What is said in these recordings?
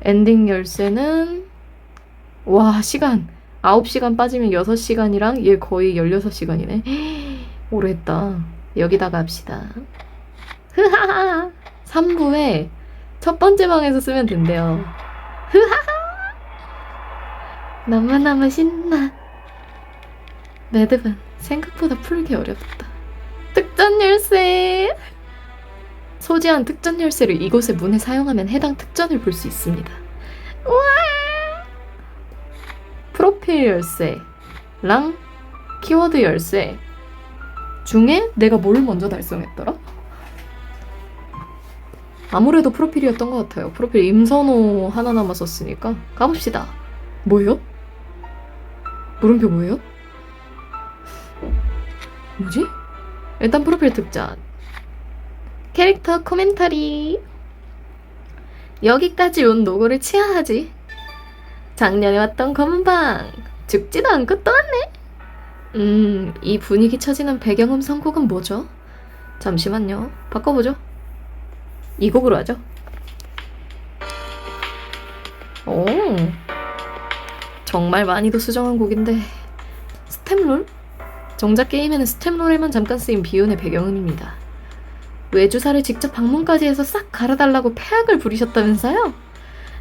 엔딩 열쇠는 와 시간 9시간 빠지면 6시간이랑 얘 거의 16시간이네. 오래 했다. 여기다가 합시다. 흐하하 3부에 첫 번째 방에서 쓰면 된대요. 흐하하 너무너무 신나. 매듭은 생각보다 풀기 어렵다. 특전 열쇠! 소지한 특전 열쇠를 이곳의 문에 사용하면 해당 특전을 볼 수 있습니다. 우와! 프로필 열쇠랑 키워드 열쇠 중에 내가 뭘 먼저 달성했더라? 아무래도 프로필이었던 것 같아요. 프로필 임선호 하나 남았었으니까 가봅시다. 뭐예요? 물음표 뭐예요? 뭐지? 일단 프로필 특전 캐릭터 코멘터리 여기까지 온 노고를 치하하지. 작년에 왔던 검은 방 죽지도 않고 또 왔네. 이 분위기 처지는 배경음 선곡은 뭐죠? 잠시만요. 바꿔보죠. 이 곡으로 하죠. 오 정말 많이도 수정한 곡인데 스텝롤? 정작 게임에는 스텝롤에만 잠깐 쓰인 비운의 배경음입니다. 외주사를 직접 방문까지 해서 싹 갈아달라고 폐악을 부리셨다면서요?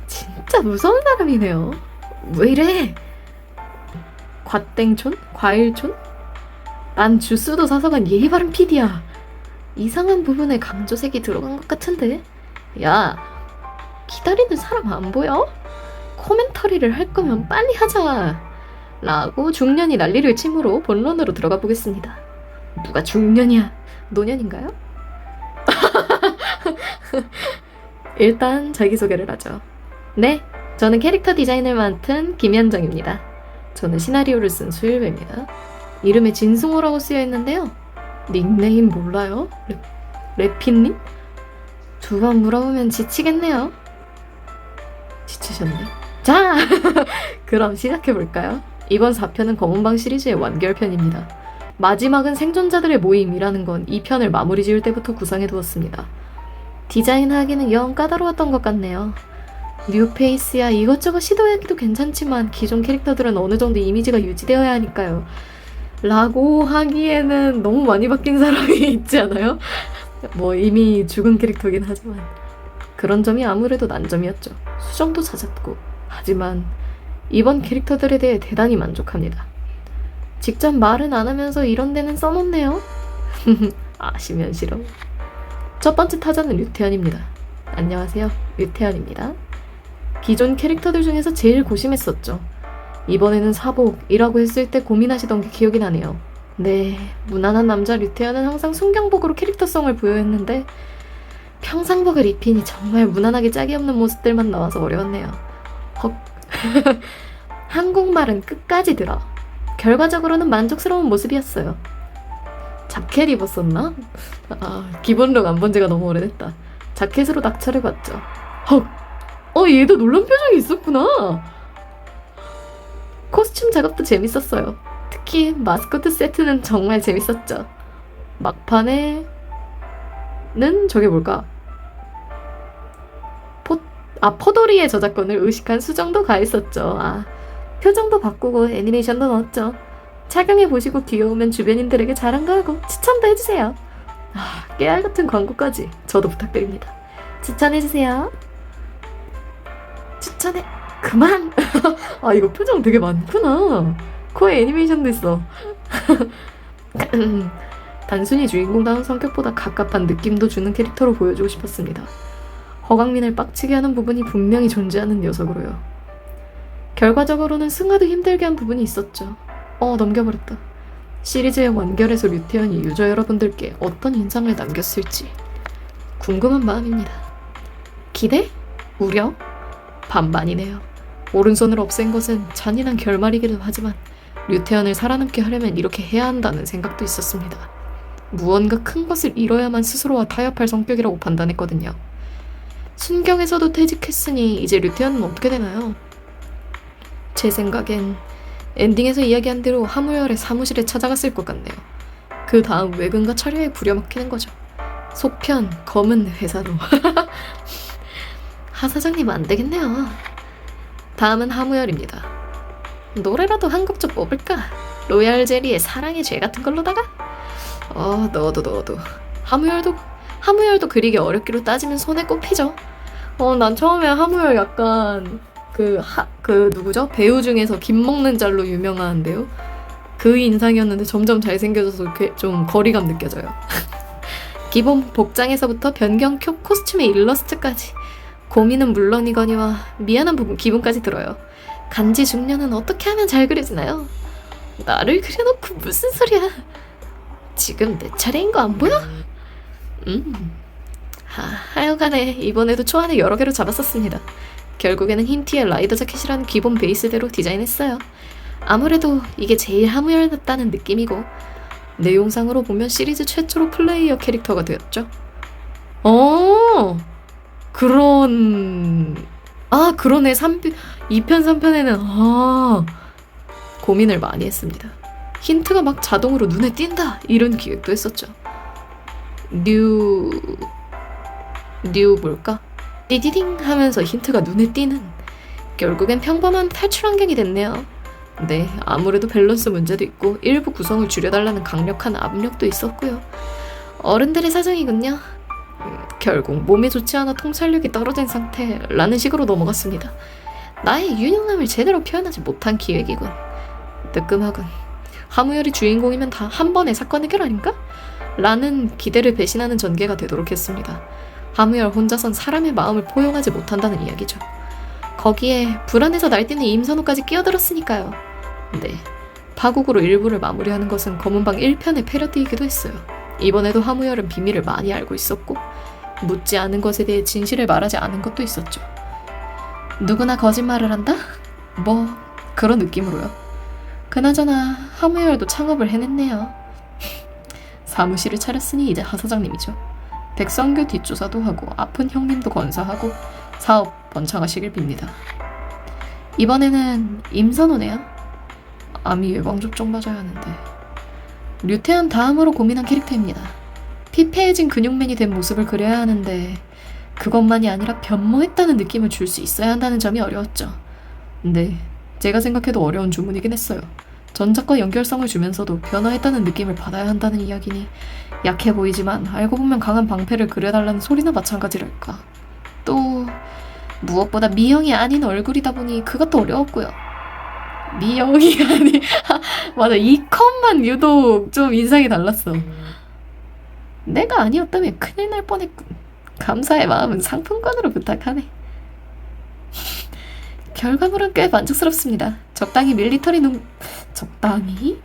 진짜 무서운 사람이네요. 왜 이래? 과땡촌? 과일촌? 난 주스도 사서 간 예의 바른 PD야. 이상한 부분에 강조색이 들어간 것 같은데? 야, 기다리는 사람 안 보여? 코멘터리를 할 거면 빨리 하자. 라고 중년이 난리를 치므로 본론으로 들어가 보겠습니다. 누가 중년이야? 노년인가요? 일단 자기소개를 하죠. 네, 저는 캐릭터 디자인을 맡은 김현정입니다. 저는 시나리오를 쓴 수일배입니다. 이름에 진승호라고 쓰여있는데요. 닉네임 몰라요? 레피님? 두 번 물어보면 지치겠네요. 지치셨네. 자, 그럼 시작해볼까요? 이번 4편은 검은방 시리즈의 완결편입니다. 마지막은 생존자들의 모임이라는 건 이 편을 마무리 지을 때부터 구상해두었습니다. 디자인하기는 영 까다로웠던 것 같네요. 뉴페이스야 이것저것 시도하기도 괜찮지만 기존 캐릭터들은 어느 정도 이미지가 유지되어야 하니까요. 라고 하기에는 너무 많이 바뀐 사람이 있지 않아요? 뭐 이미 죽은 캐릭터긴 하지만 그런 점이 아무래도 난점이었죠. 수정도 잦았고. 하지만 이번 캐릭터들에 대해 대단히 만족합니다. 직접 말은 안 하면서 이런 데는 써놓네요. 아시면 싫어. 첫 번째 타자는 류태현입니다. 안녕하세요, 류태현입니다. 기존 캐릭터들 중에서 제일 고심했었죠. 이번에는 사복이라고 했을 때 고민하시던 게 기억이 나네요. 네, 무난한 남자 류태현은 항상 순경복으로 캐릭터성을 부여했는데 평상복을 입히니 정말 무난하게 짝이 없는 모습들만 나와서 어려웠네요. 헉. 한국말은 끝까지 들어. 결과적으로는 만족스러운 모습이었어요. 자켓 입었었나? 기본룩 안 본 지가 너무 오래됐다. 자켓으로 낙찰을 받죠. 헉! 얘도 놀란 표정이 있었구나. 코스튬 작업도 재밌었어요. 특히 마스코트 세트는 정말 재밌었죠. 막판에는 저게 뭘까? 포도리의 저작권을 의식한 수정도 가했었죠. 표정도 바꾸고 애니메이션도 넣었죠. 착용해보시고 귀여우면 주변인들에게 자랑도 하고 추천도 해주세요. 깨알같은 광고까지 저도 부탁드립니다. 추천해주세요. 추천해. 그만! 이거 표정 되게 많구나. 코에 애니메이션도 있어. 단순히 주인공다운 성격보다 갑갑한 느낌도 주는 캐릭터로 보여주고 싶었습니다. 허강민을 빡치게 하는 부분이 분명히 존재하는 녀석으로요. 결과적으로는 승하도 힘들게 한 부분이 있었죠. 넘겨버렸다. 시리즈의 완결에서 류태현이 유저 여러분들께 어떤 인상을 남겼을지 궁금한 마음입니다. 기대? 우려? 반반이네요. 오른손을 없앤 것은 잔인한 결말이기도 하지만 류태현을 살아남게 하려면 이렇게 해야 한다는 생각도 있었습니다. 무언가 큰 것을 이뤄야만 스스로와 타협할 성격이라고 판단했거든요. 순경에서도 퇴직했으니 이제 류태현은 어떻게 되나요? 제 생각엔 엔딩에서 이야기한 대로 하무열의 사무실에 찾아갔을 것 같네요. 그 다음 외근과 철야에 부려먹히는 거죠. 속편 검은 회사로. 하 사장님 안 되겠네요. 다음은 하무열입니다. 노래라도 한 곡 좀 뽑을까? 로얄 제리의 사랑의 죄 같은 걸로다가? 넣어도. 하무열도 그리기 어렵기로 따지면 손에 꼽히죠. 난 처음에 하무열 약간 그 누구죠? 배우 중에서 김 먹는 짤로 유명한데요. 그 인상이었는데 점점 잘생겨져서 좀 거리감 느껴져요. 기본 복장에서부터 변경 코스튬의 일러스트까지 고민은 물론이거니와 미안한 기분까지 들어요. 간지 중년은 어떻게 하면 잘 그려지나요? 나를 그려놓고 무슨 소리야. 지금 내 차례인 거 안 보여? 하여간에 이번에도 초안을 여러 개로 잡았었습니다. 결국에는 흰 티에 라이더 자켓이라는 기본 베이스대로 디자인했어요. 아무래도 이게 제일 하무열났다는 느낌이고 내용상으로 보면 시리즈 최초로 플레이어 캐릭터가 되었죠. 그러네. 2편, 3편에는 고민을 많이 했습니다. 힌트가 막 자동으로 눈에 띈다 이런 기획도 했었죠. 뭘까? 띠디딩 하면서 힌트가 눈에 띄는, 결국엔 평범한 탈출 환경이 됐네요. 네, 아무래도 밸런스 문제도 있고 일부 구성을 줄여달라는 강력한 압력도 있었고요. 어른들의 사정이군요. 결국 몸이 좋지 않아 통찰력이 떨어진 상태라는 식으로 넘어갔습니다. 나의 유능함을 제대로 표현하지 못한 기획이군. 뜨끔하군. 하무열이 주인공이면 다 한 번의 사건 해결 아닌가? 라는 기대를 배신하는 전개가 되도록 했습니다. 하무열 혼자선 사람의 마음을 포용하지 못한다는 이야기죠. 거기에 불안해서 날뛰는 임선호까지 끼어들었으니까요. 네, 파국으로 일부를 마무리하는 것은 검은방 1편의 패러디이기도 했어요. 이번에도 하무열은 비밀을 많이 알고 있었고 묻지 않은 것에 대해 진실을 말하지 않은 것도 있었죠. 누구나 거짓말을 한다? 그런 느낌으로요. 그나저나 하무열도 창업을 해냈네요. 사무실을 차렸으니 이제 하 사장님이죠. 백성규 뒷조사도 하고 아픈 형님도 건사하고 사업 번창하시길 빕니다. 이번에는 임선호네요. 암이 예방접종 맞아야 하는데. 류태현 다음으로 고민한 캐릭터입니다. 피폐해진 근육맨이 된 모습을 그려야 하는데 그것만이 아니라 변모했다는 느낌을 줄 수 있어야 한다는 점이 어려웠죠. 네, 제가 생각해도 어려운 주문이긴 했어요. 전작과 연결성을 주면서도 변화했다는 느낌을 받아야 한다는 이야기니 약해 보이지만 알고 보면 강한 방패를 그려달라는 소리나 마찬가지랄까. 또 무엇보다 미형이 아닌 얼굴이다 보니 그것도 어려웠고요. 미형이 아니 맞아, 이 컷만 유독 좀 인상이 달랐어. 내가 아니었다면 큰일 날 뻔했군. 감사의 마음은 상품권으로 부탁하네. 결과물은 꽤 만족스럽습니다. 적당히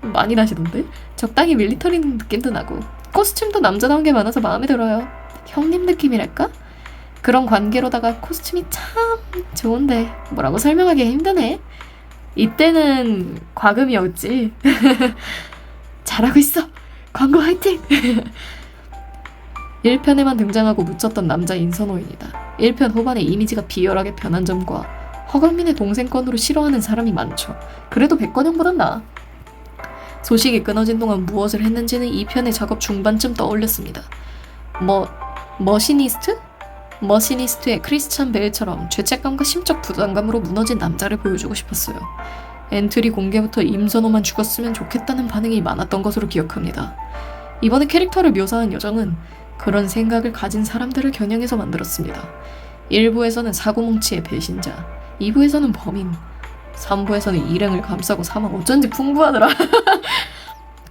많이 나시던데? 적당히 밀리터리 느낌도 나고 코스튬도 남자다운 게 많아서 마음에 들어요. 형님 느낌이랄까? 그런 관계로다가 코스튬이 참 좋은데 뭐라고 설명하기 힘드네. 이때는 과금이었지. 잘하고 있어. 광고 화이팅! 1편에만 등장하고 묻혔던 남자 인선호입니다. 1편 후반에 이미지가 비열하게 변한 점과 허강민의 동생 건으로 싫어하는 사람이 많죠. 그래도 백건영보단 나아. 소식이 끊어진 동안 무엇을 했는지는 2편의 작업 중반쯤 떠올렸습니다. 머시니스트? 머시니스트의 크리스찬 베일처럼 죄책감과 심적 부담감으로 무너진 남자를 보여주고 싶었어요. 엔트리 공개부터 임선호만 죽었으면 좋겠다는 반응이 많았던 것으로 기억합니다. 이번에 캐릭터를 묘사한 여정은 그런 생각을 가진 사람들을 겨냥해서 만들었습니다. 1부에서는 사고뭉치의 배신자, 2부에서는 범인, 3부에서는 일행을 감싸고 사망. 어쩐지 풍부하더라.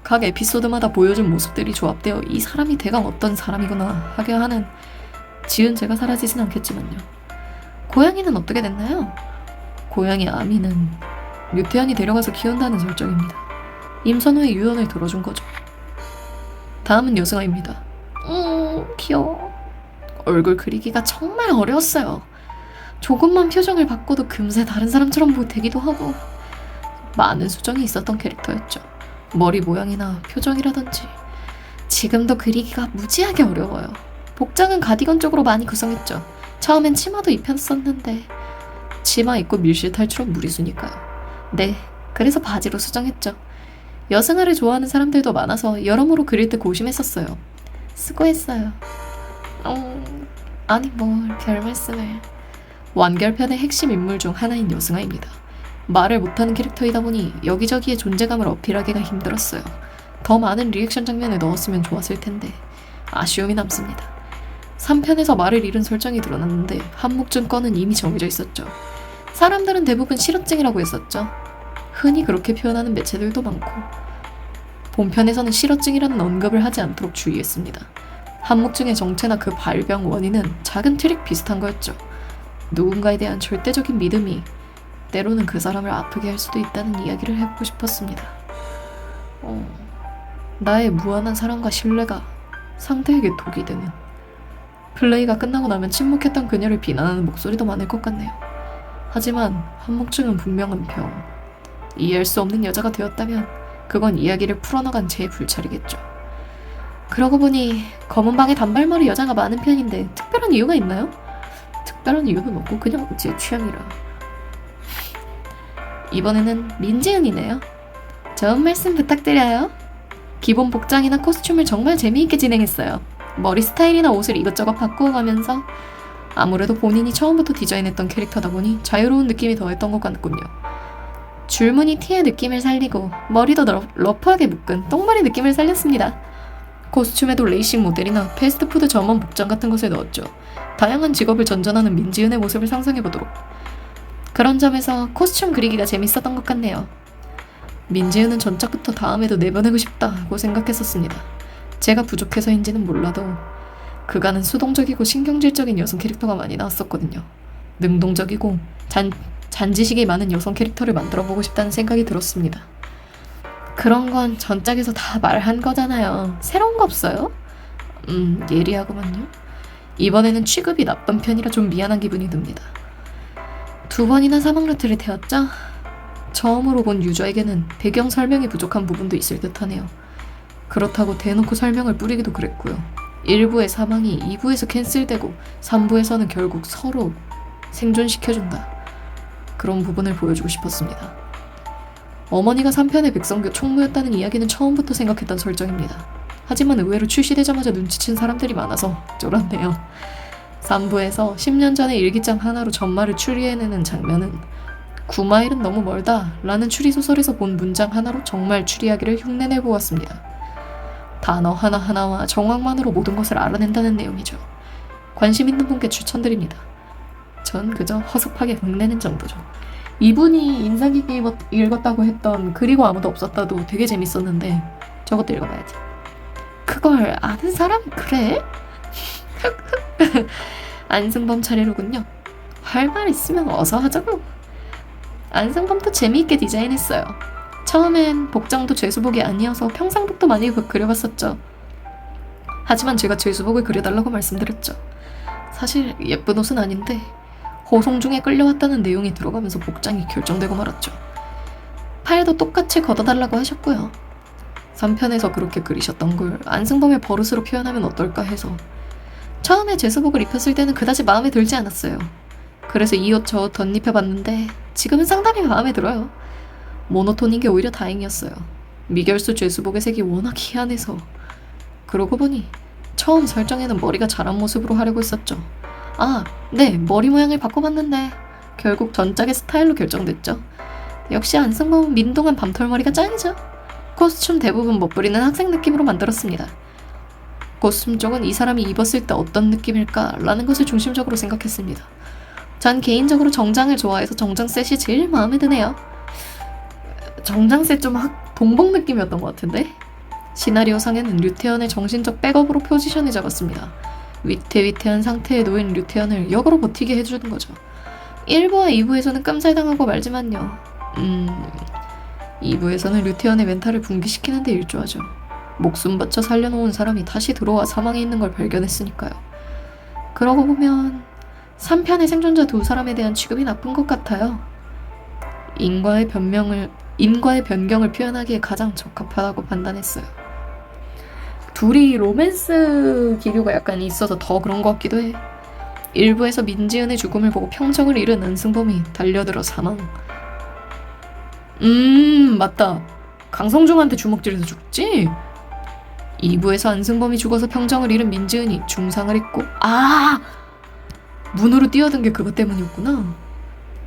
각 에피소드마다 보여준 모습들이 조합되어 이 사람이 대강 어떤 사람이구나 하게 하는, 지은 제가 사라지진 않겠지만요. 고양이는 어떻게 됐나요? 고양이 아미는 류태현이 데려가서 키운다는 설정입니다. 임선호의 유언을 들어준 거죠. 다음은 여승아입니다. 귀여워. 얼굴 그리기가 정말 어려웠어요. 조금만 표정을 바꿔도 금세 다른 사람처럼 되기도 하고 많은 수정이 있었던 캐릭터였죠. 머리 모양이나 표정이라든지. 지금도 그리기가 무지하게 어려워요. 복장은 가디건 쪽으로 많이 구성했죠. 처음엔 치마도 입혔었는데 치마 입고 밀실 탈출은 무리수니까요. 네, 그래서 바지로 수정했죠. 여승아를 좋아하는 사람들도 많아서 여러모로 그릴 때 고심했었어요. 수고했어요. 아니 뭘 별 말씀을. 완결편의 핵심 인물 중 하나인 여승아입니다. 말을 못하는 캐릭터이다 보니 여기저기에 존재감을 어필하기가 힘들었어요. 더 많은 리액션 장면을 넣었으면 좋았을 텐데 아쉬움이 남습니다. 3편에서 말을 잃은 설정이 드러났는데 한묵중 건은 이미 정해져 있었죠. 사람들은 대부분 실어증이라고 했었죠. 흔히 그렇게 표현하는 매체들도 많고 본편에서는 실어증이라는 언급을 하지 않도록 주의했습니다. 한묵증의 정체나 그 발병 원인은 작은 트릭 비슷한 거였죠. 누군가에 대한 절대적인 믿음이 때로는 그 사람을 아프게 할 수도 있다는 이야기를 해보고 싶었습니다. 나의 무한한 사랑과 신뢰가 상대에게 독이 되는. 플레이가 끝나고 나면 침묵했던 그녀를 비난하는 목소리도 많을 것 같네요. 하지만 한묵증은 분명한 병. 이해할 수 없는 여자가 되었다면 그건 이야기를 풀어나간 제 불찰이겠죠. 그러고 보니 검은 방에 단발머리 여자가 많은 편인데 특별한 이유가 있나요? 특별한 이유는 없고 그냥 제 취향이라. 이번에는 민지은이네요. 좋은 말씀 부탁드려요. 기본 복장이나 코스튬을 정말 재미있게 진행했어요. 머리 스타일이나 옷을 이것저것 바꾸어가면서 아무래도 본인이 처음부터 디자인했던 캐릭터다 보니 자유로운 느낌이 더했던 것 같군요. 줄무늬 티의 느낌을 살리고 머리도 러프하게 묶은 똥머리 느낌을 살렸습니다. 코스튬에도 레이싱 모델이나 패스트푸드 전문 복장 같은 것을 넣었죠. 다양한 직업을 전전하는 민지은의 모습을 상상해보도록. 그런 점에서 코스튬 그리기가 재밌었던 것 같네요. 민지은은 전작부터 다음에도 내보내고 싶다고 생각했었습니다. 제가 부족해서인지는 몰라도 그간은 수동적이고 신경질적인 여성 캐릭터가 많이 나왔었거든요. 능동적이고 잔지식이 많은 여성 캐릭터를 만들어보고 싶다는 생각이 들었습니다. 그런 건 전작에서 다 말한 거잖아요. 새로운 거 없어요? 예리하구만요. 이번에는 취급이 나쁜 편이라 좀 미안한 기분이 듭니다. 2번이나 사막 루트를 태웠죠? 처음으로 본 유저에게는 배경 설명이 부족한 부분도 있을 듯하네요. 그렇다고 대놓고 설명을 뿌리기도 그랬고요. 1부의 사망이 2부에서 캔슬되고 3부에서는 결국 서로 생존시켜준다. 그런 부분을 보여주고 싶었습니다. 어머니가 3편의 백성교 총무였다는 이야기는 처음부터 생각했던 설정입니다. 하지만 의외로 출시되자마자 눈치챈 사람들이 많아서 쫄았네요. 3부에서 10년 전에 일기장 하나로 전말을 추리해내는 장면은 9마일은 너무 멀다 라는 추리소설에서 본 문장 하나로 정말 추리하기를 흉내내보았습니다. 단어 하나하나와 정황만으로 모든 것을 알아낸다는 내용이죠. 관심 있는 분께 추천드립니다. 전 그저 허습하게 흉내낸 정도죠. 이분이 인상 깊게 읽었다고 했던 그리고 아무도 없었다도 되게 재밌었는데 저것도 읽어봐야지. 그걸 아는 사람 그래? 안승범 차례로군요. 할 말 있으면 어서 하자고. 안승범도 재미있게 디자인했어요. 처음엔 복장도 죄수복이 아니어서 평상복도 많이 그려봤었죠. 하지만 제가 죄수복을 그려달라고 말씀드렸죠. 사실 예쁜 옷은 아닌데 호송 중에 끌려왔다는 내용이 들어가면서 복장이 결정되고 말았죠. 팔도 똑같이 걷어달라고 하셨고요. 3편에서 그렇게 그리셨던 걸 안승범의 버릇으로 표현하면 어떨까 해서 처음에 죄수복을 입혔을 때는 그다지 마음에 들지 않았어요. 그래서 이 옷 저 옷 덧입혀봤는데 지금은 상당히 마음에 들어요. 모노톤인 게 오히려 다행이었어요. 미결수 죄수복의 색이 워낙 희한해서. 그러고 보니 처음 설정에는 머리가 자란 모습으로 하려고 했었죠. 네, 머리 모양을 바꿔봤는데 결국 전작의 스타일로 결정됐죠. 역시 안승범은 민둥한 밤털머리가 짱이죠. 코스튬 대부분 멋부리는 학생 느낌으로 만들었습니다. 코스튬 쪽은 이 사람이 입었을 때 어떤 느낌일까 라는 것을 중심적으로 생각했습니다. 전 개인적으로 정장을 좋아해서 정장 셋이 제일 마음에 드네요. 정장 셋 좀 동복 느낌이었던 것 같은데? 시나리오상에는 류태현의 정신적 백업으로 포지션을 잡았습니다. 위태위태한 상태에 놓인 류태현을 역으로 버티게 해주는 거죠. 1부와 2부에서는 끔살당하고 말지만요. 2부에서는 류태현의 멘탈을 붕괴시키는 데 일조하죠. 목숨 바쳐 살려놓은 사람이 다시 들어와 사망해 있는 걸 발견했으니까요. 그러고 보면 3편의 생존자 2사람에 대한 취급이 나쁜 것 같아요. 인과의 변경을 표현하기에 가장 적합하다고 판단했어요. 둘이 로맨스 기류가 약간 있어서 더 그런 것 같기도 해. 일부에서 민지은의 죽음을 보고 평정을 잃은 안승범이 달려들어 사망. 맞다. 강성중한테 주먹질해서 죽지? 2부에서 안승범이 죽어서 평정을 잃은 민지은이 중상을 입고 문으로 뛰어든 게 그것 때문이었구나.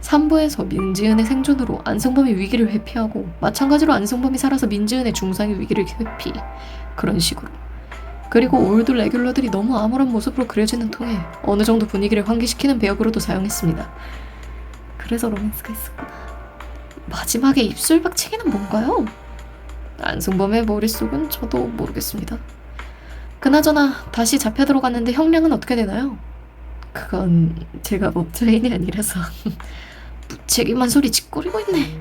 3부에서 민지은의 생존으로 안승범이 위기를 회피하고 마찬가지로 안승범이 살아서 민지은의 중상의 위기를 회피. 그런 식으로. 그리고 올드 레귤러들이 너무 암울한 모습으로 그려지는 통에 어느 정도 분위기를 환기시키는 배역으로도 사용했습니다. 그래서 로맨스가 있었구나. 마지막에 입술 박치기는 뭔가요? 안승범의 머릿속은 저도 모르겠습니다. 그나저나 다시 잡혀 들어갔는데 형량은 어떻게 되나요? 그건 제가 법조인이 아니라서. 무책임한 소리 짓거리고 있네.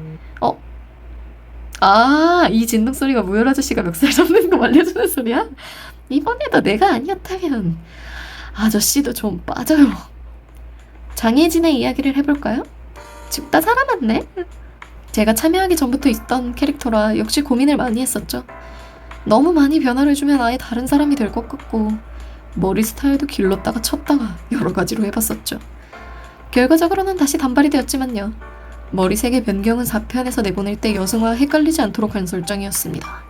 이 진동 소리가 무열 아저씨가 멱살 잡는 거 알려주는 소리야? 이번에도 내가 아니었다면 아저씨도 좀 빠져요. 장혜진의 이야기를 해볼까요? 죽다 살아났네. 제가 참여하기 전부터 있던 캐릭터라 역시 고민을 많이 했었죠. 너무 많이 변화를 주면 아예 다른 사람이 될 것 같고 머리 스타일도 길렀다가 쳤다가 여러 가지로 해봤었죠. 결과적으로는 다시 단발이 되었지만요. 머리 색의 변경은 4편에서 내보낼 때 여성과 헷갈리지 않도록 한 설정이었습니다.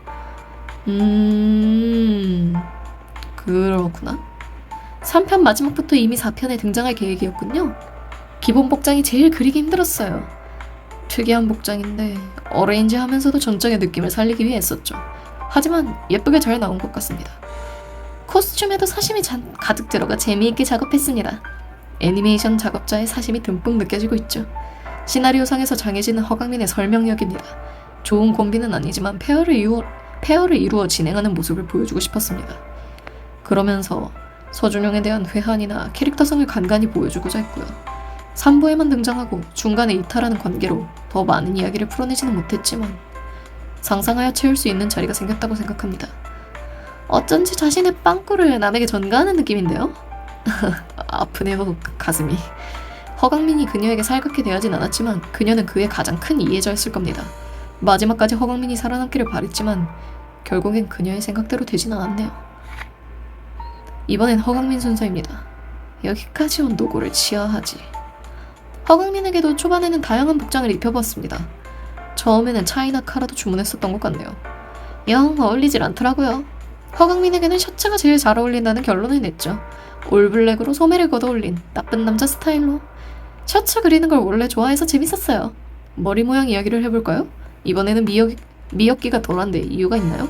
그렇구나. 3편 마지막부터 이미 4편에 등장할 계획이었군요. 기본 복장이 제일 그리기 힘들었어요. 특이한 복장인데 어레인지하면서도 전적의 느낌을 살리기 위해 했었죠. 하지만 예쁘게 잘 나온 것 같습니다. 코스튬에도 사심이 가득 들어가 재미있게 작업했습니다. 애니메이션 작업자의 사심이 듬뿍 느껴지고 있죠. 시나리오상에서 장혜진은 허강민의 설명력입니다. 좋은 콤비는 아니지만 페어를 이루어 진행하는 모습을 보여주고 싶었습니다. 그러면서 서준영에 대한 회한이나 캐릭터성을 간간히 보여주고자 했고요. 3부에만 등장하고 중간에 이탈하는 관계로 더 많은 이야기를 풀어내지는 못했지만 상상하여 채울 수 있는 자리가 생겼다고 생각합니다. 어쩐지 자신의 빵꾸를 남에게 전가하는 느낌인데요? 아프네요, 가슴이. 허강민이 그녀에게 살갑게 대하진 않았지만 그녀는 그의 가장 큰 이해자였을 겁니다. 마지막까지 허강민이 살아남기를 바랬지만 결국엔 그녀의 생각대로 되진 않았네요. 이번엔 허강민 순서입니다. 여기까지 온 노고를 치아하지. 허강민에게도 초반에는 다양한 복장을 입혀보았습니다. 처음에는 차이나 카라도 주문했었던 것 같네요. 영 어울리질 않더라고요. 허강민에게는 셔츠가 제일 잘 어울린다는 결론을 냈죠. 올블랙으로 소매를 걷어올린 나쁜 남자 스타일로. 셔츠 그리는 걸 원래 좋아해서 재밌었어요. 머리 모양 이야기를 해볼까요? 이번에는 미역기가 덜한데 이유가 있나요?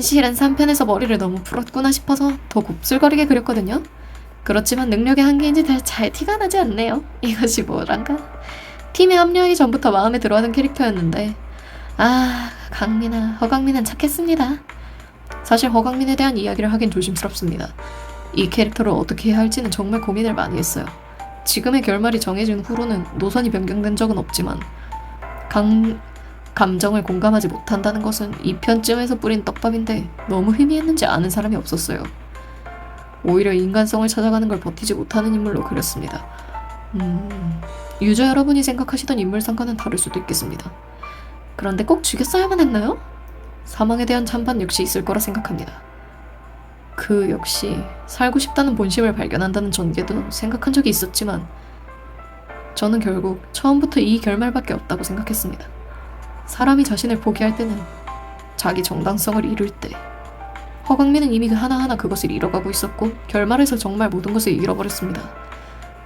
실은 3편에서 머리를 너무 풀었구나 싶어서 더 곱슬거리게 그렸거든요. 그렇지만 능력의 한계인지 잘 티가 나지 않네요. 이것이 뭐란가? 팀에 합류하기 전부터 마음에 들어하는 캐릭터였는데 허강민은 착했습니다. 사실 허강민에 대한 이야기를 하긴 조심스럽습니다. 이 캐릭터를 어떻게 해야 할지는 정말 고민을 많이 했어요. 지금의 결말이 정해진 후로는 노선이 변경된 적은 없지만 감정을 공감하지 못한다는 것은 2편쯤에서 뿌린 떡밥인데 너무 희미했는지 아는 사람이 없었어요. 오히려 인간성을 찾아가는 걸 버티지 못하는 인물로 그렸습니다. 유저 여러분이 생각하시던 인물상과는 다를 수도 있겠습니다. 그런데 꼭 죽였어야만 했나요? 사망에 대한 찬반 역시 있을 거라 생각합니다. 그 역시 살고 싶다는 본심을 발견한다는 전개도 생각한 적이 있었지만 저는 결국 처음부터 이 결말밖에 없다고 생각했습니다. 사람이 자신을 포기할 때는 자기 정당성을 잃을 때 허강민은 이미 하나하나 그것을 잃어가고 있었고 결말에서 정말 모든 것을 잃어버렸습니다.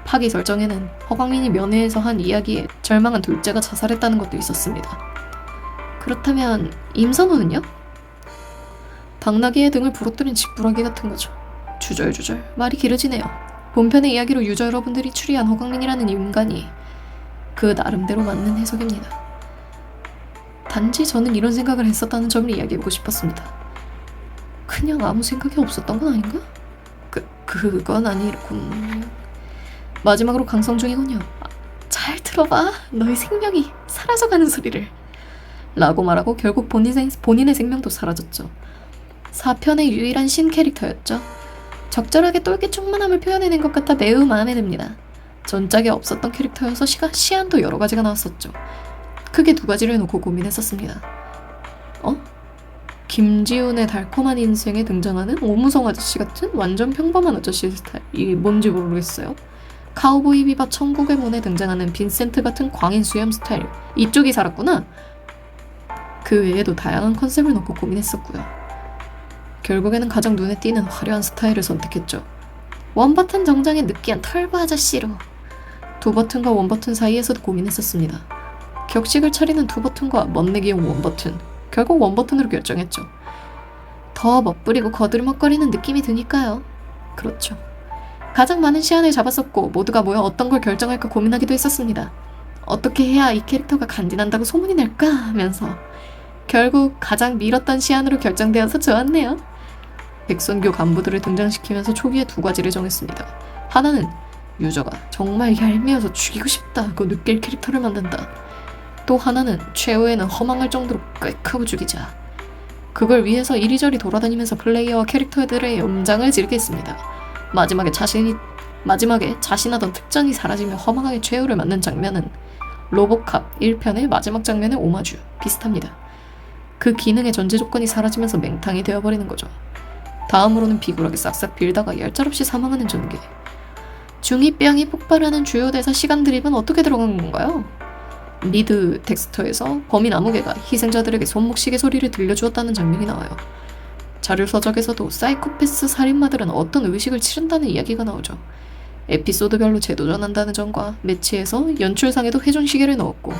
파기 설정에는 허강민이 면회에서 한 이야기에 절망한 둘째가 자살했다는 것도 있었습니다. 그렇다면 임선호는요? 당나귀의 등을 부러뜨린 지푸라기 같은 거죠. 주절주절 말이 길어지네요. 본편의 이야기로 유저 여러분들이 추리한 허강민이라는 인간이 그 나름대로 맞는 해석입니다. 단지 저는 이런 생각을 했었다는 점을 이야기해보고 싶었습니다. 그냥 아무 생각이 없었던 건 아닌가? 그건 아니군. 마지막으로 강성중이군요. 잘 들어봐. 너의 생명이 사라져가는 소리를. 라고 말하고 결국 본인의 생명도 사라졌죠. 4편의 유일한 신 캐릭터였죠. 적절하게 똘끼충만함을 표현해낸 것 같아 매우 마음에 듭니다. 전작에 없었던 캐릭터여서 시안도 여러 가지가 나왔었죠. 크게 두 가지를 놓고 고민했었습니다. 김지훈의 달콤한 인생에 등장하는 오무성 아저씨 같은 완전 평범한 아저씨 스타일이 뭔지 모르겠어요. 카우보이 비밥 천국의 문에 등장하는 빈센트 같은 광인 수염 스타일. 이쪽이 살았구나. 그 외에도 다양한 컨셉을 놓고 고민했었고요. 결국에는 가장 눈에 띄는 화려한 스타일을 선택했죠. 원버튼 정장의 느끼한 털보 아저씨로. 두 버튼과 원버튼 사이에서도 고민했었습니다. 격식을 차리는 두 버튼과 멋내기용 원버튼. 결국 원버튼으로 결정했죠. 더 멋부리고 거들먹거리는 느낌이 드니까요. 그렇죠. 가장 많은 시안을 잡았었고 모두가 모여 어떤 걸 결정할까 고민하기도 했었습니다. 어떻게 해야 이 캐릭터가 간지난다고 소문이 날까 하면서 결국 가장 미뤘던 시안으로 결정되어서 좋았네요. 백선교 간부들을 등장시키면서 초기에 두 가지를 정했습니다. 하나는 유저가 정말 얄미워서 죽이고 싶다고 느낄 캐릭터를 만든다. 또 하나는 최후에는 허망할 정도로 꽥하고 죽이자. 그걸 위해서 이리저리 돌아다니면서 플레이어와 캐릭터들의 음장을 지르겠습니다. 마지막에 자신하던 특전이 사라지며 허망하게 최후를 맞는 장면은 로보캅 1편의 마지막 장면의 오마주 비슷합니다. 그 기능의 전제 조건이 사라지면서 맹탕이 되어버리는 거죠. 다음으로는 비굴하게 싹싹 빌다가 얄짤없이 사망하는 전개. 중2병이 폭발하는 주요 대사 시간 드립은 어떻게 들어간 건가요? 리드 텍스터에서 범인 아무개가 희생자들에게 손목시계 소리를 들려주었다는 장면이 나와요. 자료서적에서도 사이코패스 살인마들은 어떤 의식을 치른다는 이야기가 나오죠. 에피소드별로 재도전한다는 점과 매치에서 연출상에도 회전시계를 넣었고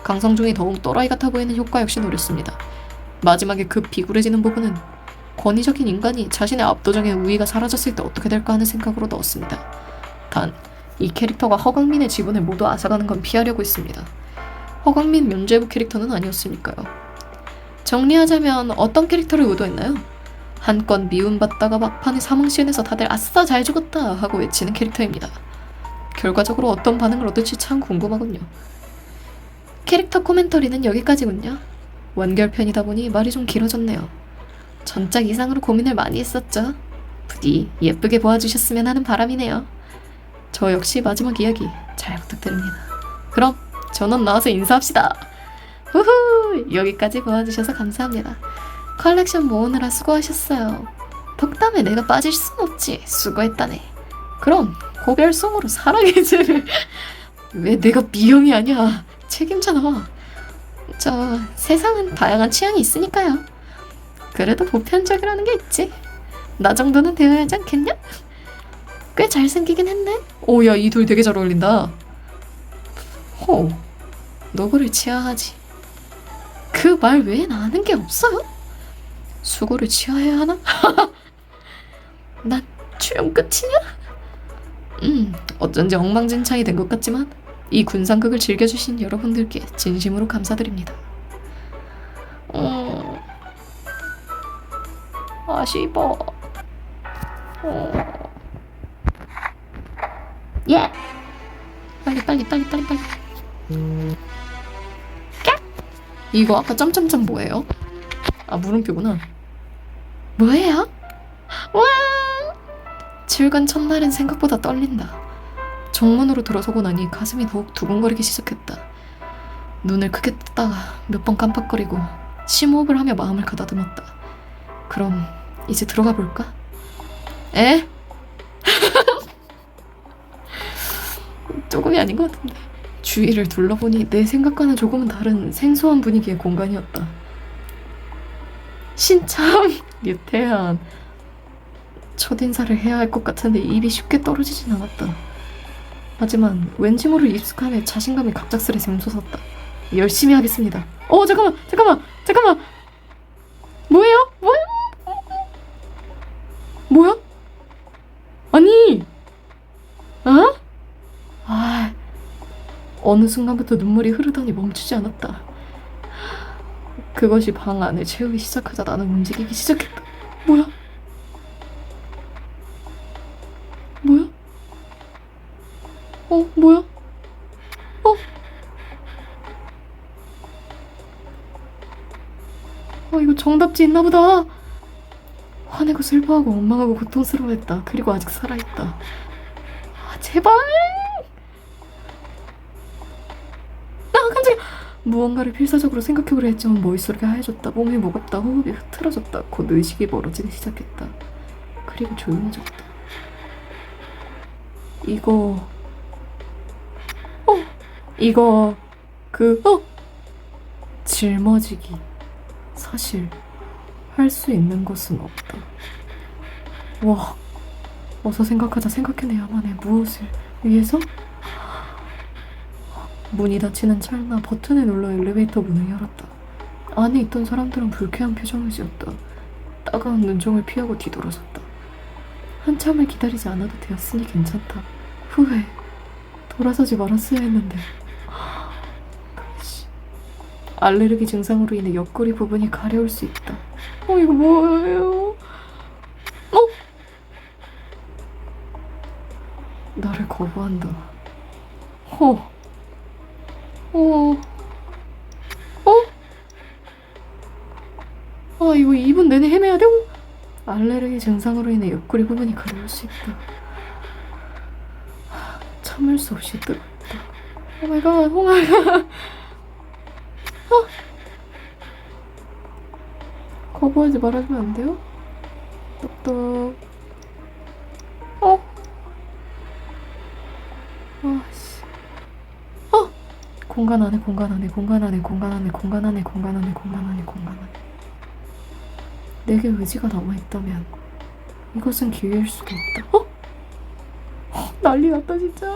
강성중이 더욱 또라이 같아 보이는 효과 역시 노렸습니다. 마지막에 그 비굴해지는 부분은 권위적인 인간이 자신의 압도적인 우위가 사라졌을 때 어떻게 될까 하는 생각으로 넣었습니다. 단, 이 캐릭터가 허강민의 지분을 모두 앗아가는 건 피하려고 했습니다. 허강민 면죄부 캐릭터는 아니었으니까요. 정리하자면 어떤 캐릭터를 의도했나요? 한 건 미움받다가 막판에 사망시엔에서 다들 아싸 잘 죽었다 하고 외치는 캐릭터입니다. 결과적으로 어떤 반응을 얻을지 참 궁금하군요. 캐릭터 코멘터리는 여기까지군요. 완결편이다 보니 말이 좀 길어졌네요. 전작 이상으로 고민을 많이 했었죠. 부디 예쁘게 보아주셨으면 하는 바람이네요. 저 역시 마지막 이야기 잘 부탁드립니다. 그럼 전원 나와서 인사합시다. 후후, 여기까지 보아주셔서 감사합니다. 컬렉션 모으느라 수고하셨어요. 덕담에 내가 빠질 순 없지. 수고했다네. 그럼 고별송으로 사랑의 죄를 왜 내가 B형이 아니야. 책임져놔. 저 세상은 다양한 취향이 있으니까요. 그래도 보편적이라는 게 있지. 나 정도는 되어야 하지 않겠냐? 꽤 잘생기긴 했네. 오야, 이 둘 되게 잘 어울린다. 호, 너구를 치아하지. 그 말 외엔 아는 게 없어요? 수고를 치아해야 하나? 난 출연 끝이냐? 어쩐지 엉망진창이 된 것 같지만 이 군상극을 즐겨주신 여러분들께 진심으로 감사드립니다. 아쉬워. 예. 빨리. 이거 아까 점점점 뭐예요? 아, 물음표구나. 뭐예요? 와! 출근 첫날은 생각보다 떨린다. 정문으로 들어서고 나니 가슴이 더욱 두근거리기 시작했다. 눈을 크게 떴다가 몇 번 깜빡거리고 심호흡을 하며 마음을 가다듬었다. 그럼 이제 들어가 볼까? 에? 조금이 아닌 것 같은데. 주위를 둘러보니 내 생각과는 조금은 다른 생소한 분위기의 공간이었다. 신참, 유태현. 첫인사를 해야 할 것 같은데 입이 쉽게 떨어지진 않았다. 하지만 왠지 모를 익숙함에 자신감이 갑작스레 샘솟았다. 열심히 하겠습니다. 잠깐만. 뭐예요? 뭐야? 아니, 어느 순간부터 눈물이 흐르더니 멈추지 않았다. 그것이 방 안을 채우기 시작하자 나는 움직이기 시작했다. 뭐야? 뭐야? 이거 정답지 있나 보다. 화내고 슬퍼하고 원망하고 고통스러워했다. 그리고 아직 살아있다. 제발! 깜짝이야! 무언가를 필사적으로 생각해보려 했지만 머릿속이 하얘졌다. 몸이 무겁다. 호흡이 흐트러졌다. 곧 의식이 멀어지기 시작했다. 그리고 조용해졌다. 짊어지기. 사실 할 수 있는 것은 없다. 와, 어서 생각해내야만 해. 무엇을 위해서? 문이 닫히는 찰나 버튼을 눌러 엘리베이터 문을 열었다. 안에 있던 사람들은 불쾌한 표정을 지었다. 따가운 눈총을 피하고 뒤돌아섰다. 한참을 기다리지 않아도 되었으니 괜찮다. 후회. 돌아서지 말았어야 했는데. 알레르기 증상으로 인해 옆구리 부분이 가려울 수 있다. 이거 뭐예요? 나를 거부한다. 어? 이거 2분 내내 헤매야 돼? 알레르기 증상으로 인해 옆구리 부분이 가려울 수 있다. 참을 수 없이 뜨겁다. 오마이갓. 거부하지 말아주면 안 돼요? 똑똑. 공간 안에. 내게 의지가 남아있다면 이것은 기회일 수도 있다. 난리 났다 진짜.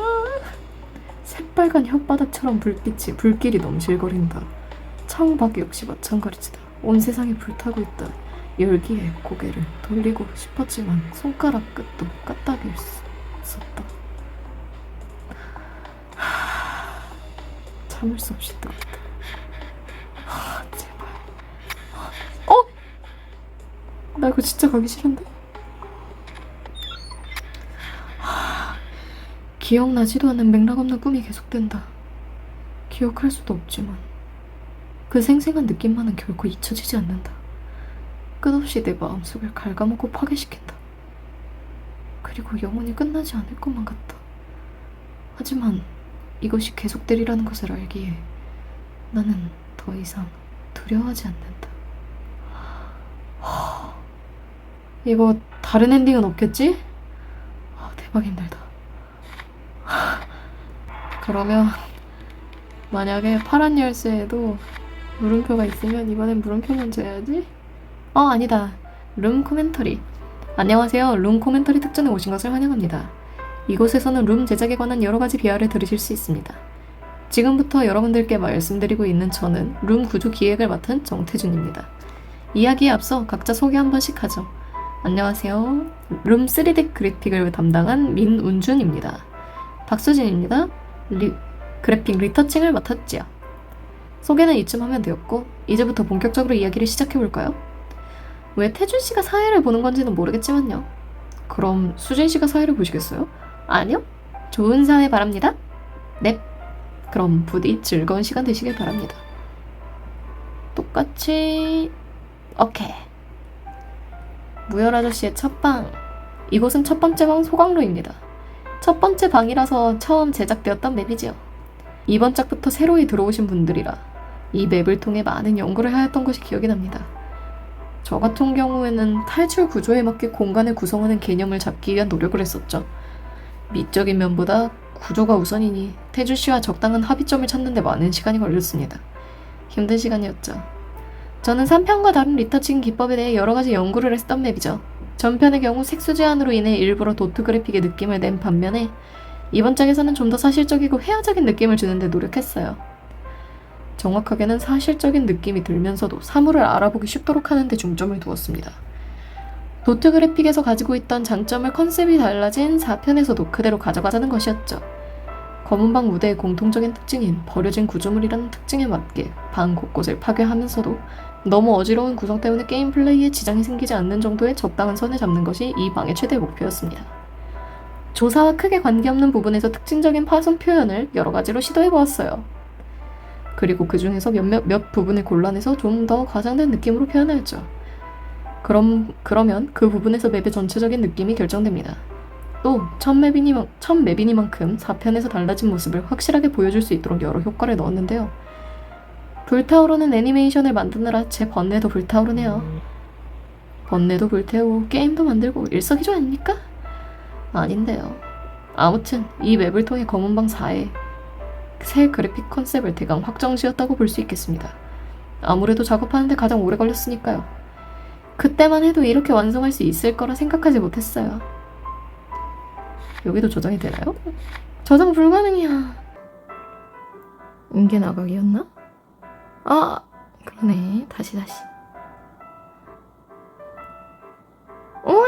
새빨간 혓바닥처럼 불길이 넘실거린다. 창밖 역시 마찬가지다. 온 세상이 불타고 있다. 열기에 고개를 돌리고 싶었지만 손가락 끝도 까딱일 수 없었다. 참을 수 없이 뜨겁다. 제발. 나 이거 진짜 가기 싫은데? 기억나지도 않는 맥락 없는 꿈이 계속된다. 기억할 수도 없지만 그 생생한 느낌만은 결코 잊혀지지 않는다. 끝없이 내 마음속을 갉아먹고 파괴시킨다. 그리고 영원히 끝나지 않을 것만 같다. 하지만 이것이 계속되리라는 것을 알기에 나는 더 이상 두려워하지 않는다. 이거 다른 엔딩은 없겠지? 대박 힘들다. 그러면 만약에 파란 열쇠에도 물음표가 있으면 이번엔 물음표 먼저 해야지. 아니다. 룸 코멘터리. 안녕하세요. 룸 코멘터리 특전에 오신 것을 환영합니다. 이곳에서는 룸 제작에 관한 여러가지 비하를 들으실 수 있습니다. 지금부터 여러분들께 말씀드리고 있는 저는 룸 구조 기획을 맡은 정태준입니다. 이야기에 앞서 각자 소개 한 번씩 하죠. 안녕하세요. 룸 3D 그래픽을 담당한 민운준입니다. 박수진입니다. 그래픽 리터칭을 맡았지요. 소개는 이쯤 하면 되었고 이제부터 본격적으로 이야기를 시작해볼까요? 왜 태준씨가 사회를 보는 건지는 모르겠지만요. 그럼 수진씨가 사회를 보시겠어요? 아니요. 좋은 사회 바랍니다. 넵. 그럼 부디 즐거운 시간 되시길 바랍니다. 똑같이 오케이. 무열아저씨의 첫방. 이곳은 첫 번째 방 소강로입니다. 첫 번째 방이라서 처음 제작되었던 맵이지요. 이번 짝부터 새로이 들어오신 분들이라 이 맵을 통해 많은 연구를 하였던 것이 기억이 납니다. 저 같은 경우에는 탈출 구조에 맞게 공간을 구성하는 개념을 잡기 위한 노력을 했었죠. 미적인 면보다 구조가 우선이니 태주씨와 적당한 합의점을 찾는 데 많은 시간이 걸렸습니다. 힘든 시간이었죠. 저는 3편과 다른 리터칭 기법에 대해 여러가지 연구를 했던 맵이죠. 전편의 경우 색수 제한으로 인해 일부러 도트 그래픽의 느낌을 낸 반면에 이번 작에서는 좀 더 사실적이고 회화적인 느낌을 주는데 노력했어요. 정확하게는 사실적인 느낌이 들면서도 사물을 알아보기 쉽도록 하는 데 중점을 두었습니다. 도트 그래픽에서 가지고 있던 장점을 컨셉이 달라진 4편에서도 그대로 가져가자는 것이었죠. 검은방 무대의 공통적인 특징인 버려진 구조물이라는 특징에 맞게 방 곳곳을 파괴하면서도 너무 어지러운 구성 때문에 게임 플레이에 지장이 생기지 않는 정도의 적당한 선을 잡는 것이 이 방의 최대 목표였습니다. 조사와 크게 관계없는 부분에서 특징적인 파손 표현을 여러 가지로 시도해보았어요. 그리고 그 중에서 몇 부분을 골라내서 좀 더 과장된 느낌으로 표현하였죠. 그러면 그 부분에서 맵의 전체적인 느낌이 결정됩니다. 또 첫 맵이니만큼 4편에서 달라진 모습을 확실하게 보여줄 수 있도록 여러 효과를 넣었는데요. 불타오르는 애니메이션을 만드느라 제 번뇌도 불타오르네요. 번뇌도 불태우고 게임도 만들고 일석이조 아닙니까? 아닌데요. 아무튼 이 맵을 통해 검은방 4의 새 그래픽 컨셉을 대강 확정지었다고 볼 수 있겠습니다. 아무래도 작업하는데 가장 오래 걸렸으니까요. 그때만 해도 이렇게 완성할 수 있을 거라 생각하지 못했어요. 여기도 저장이 되나요? 저장 불가능이야. 이게 나가기였나? 아, 그러네. 다시. 우와!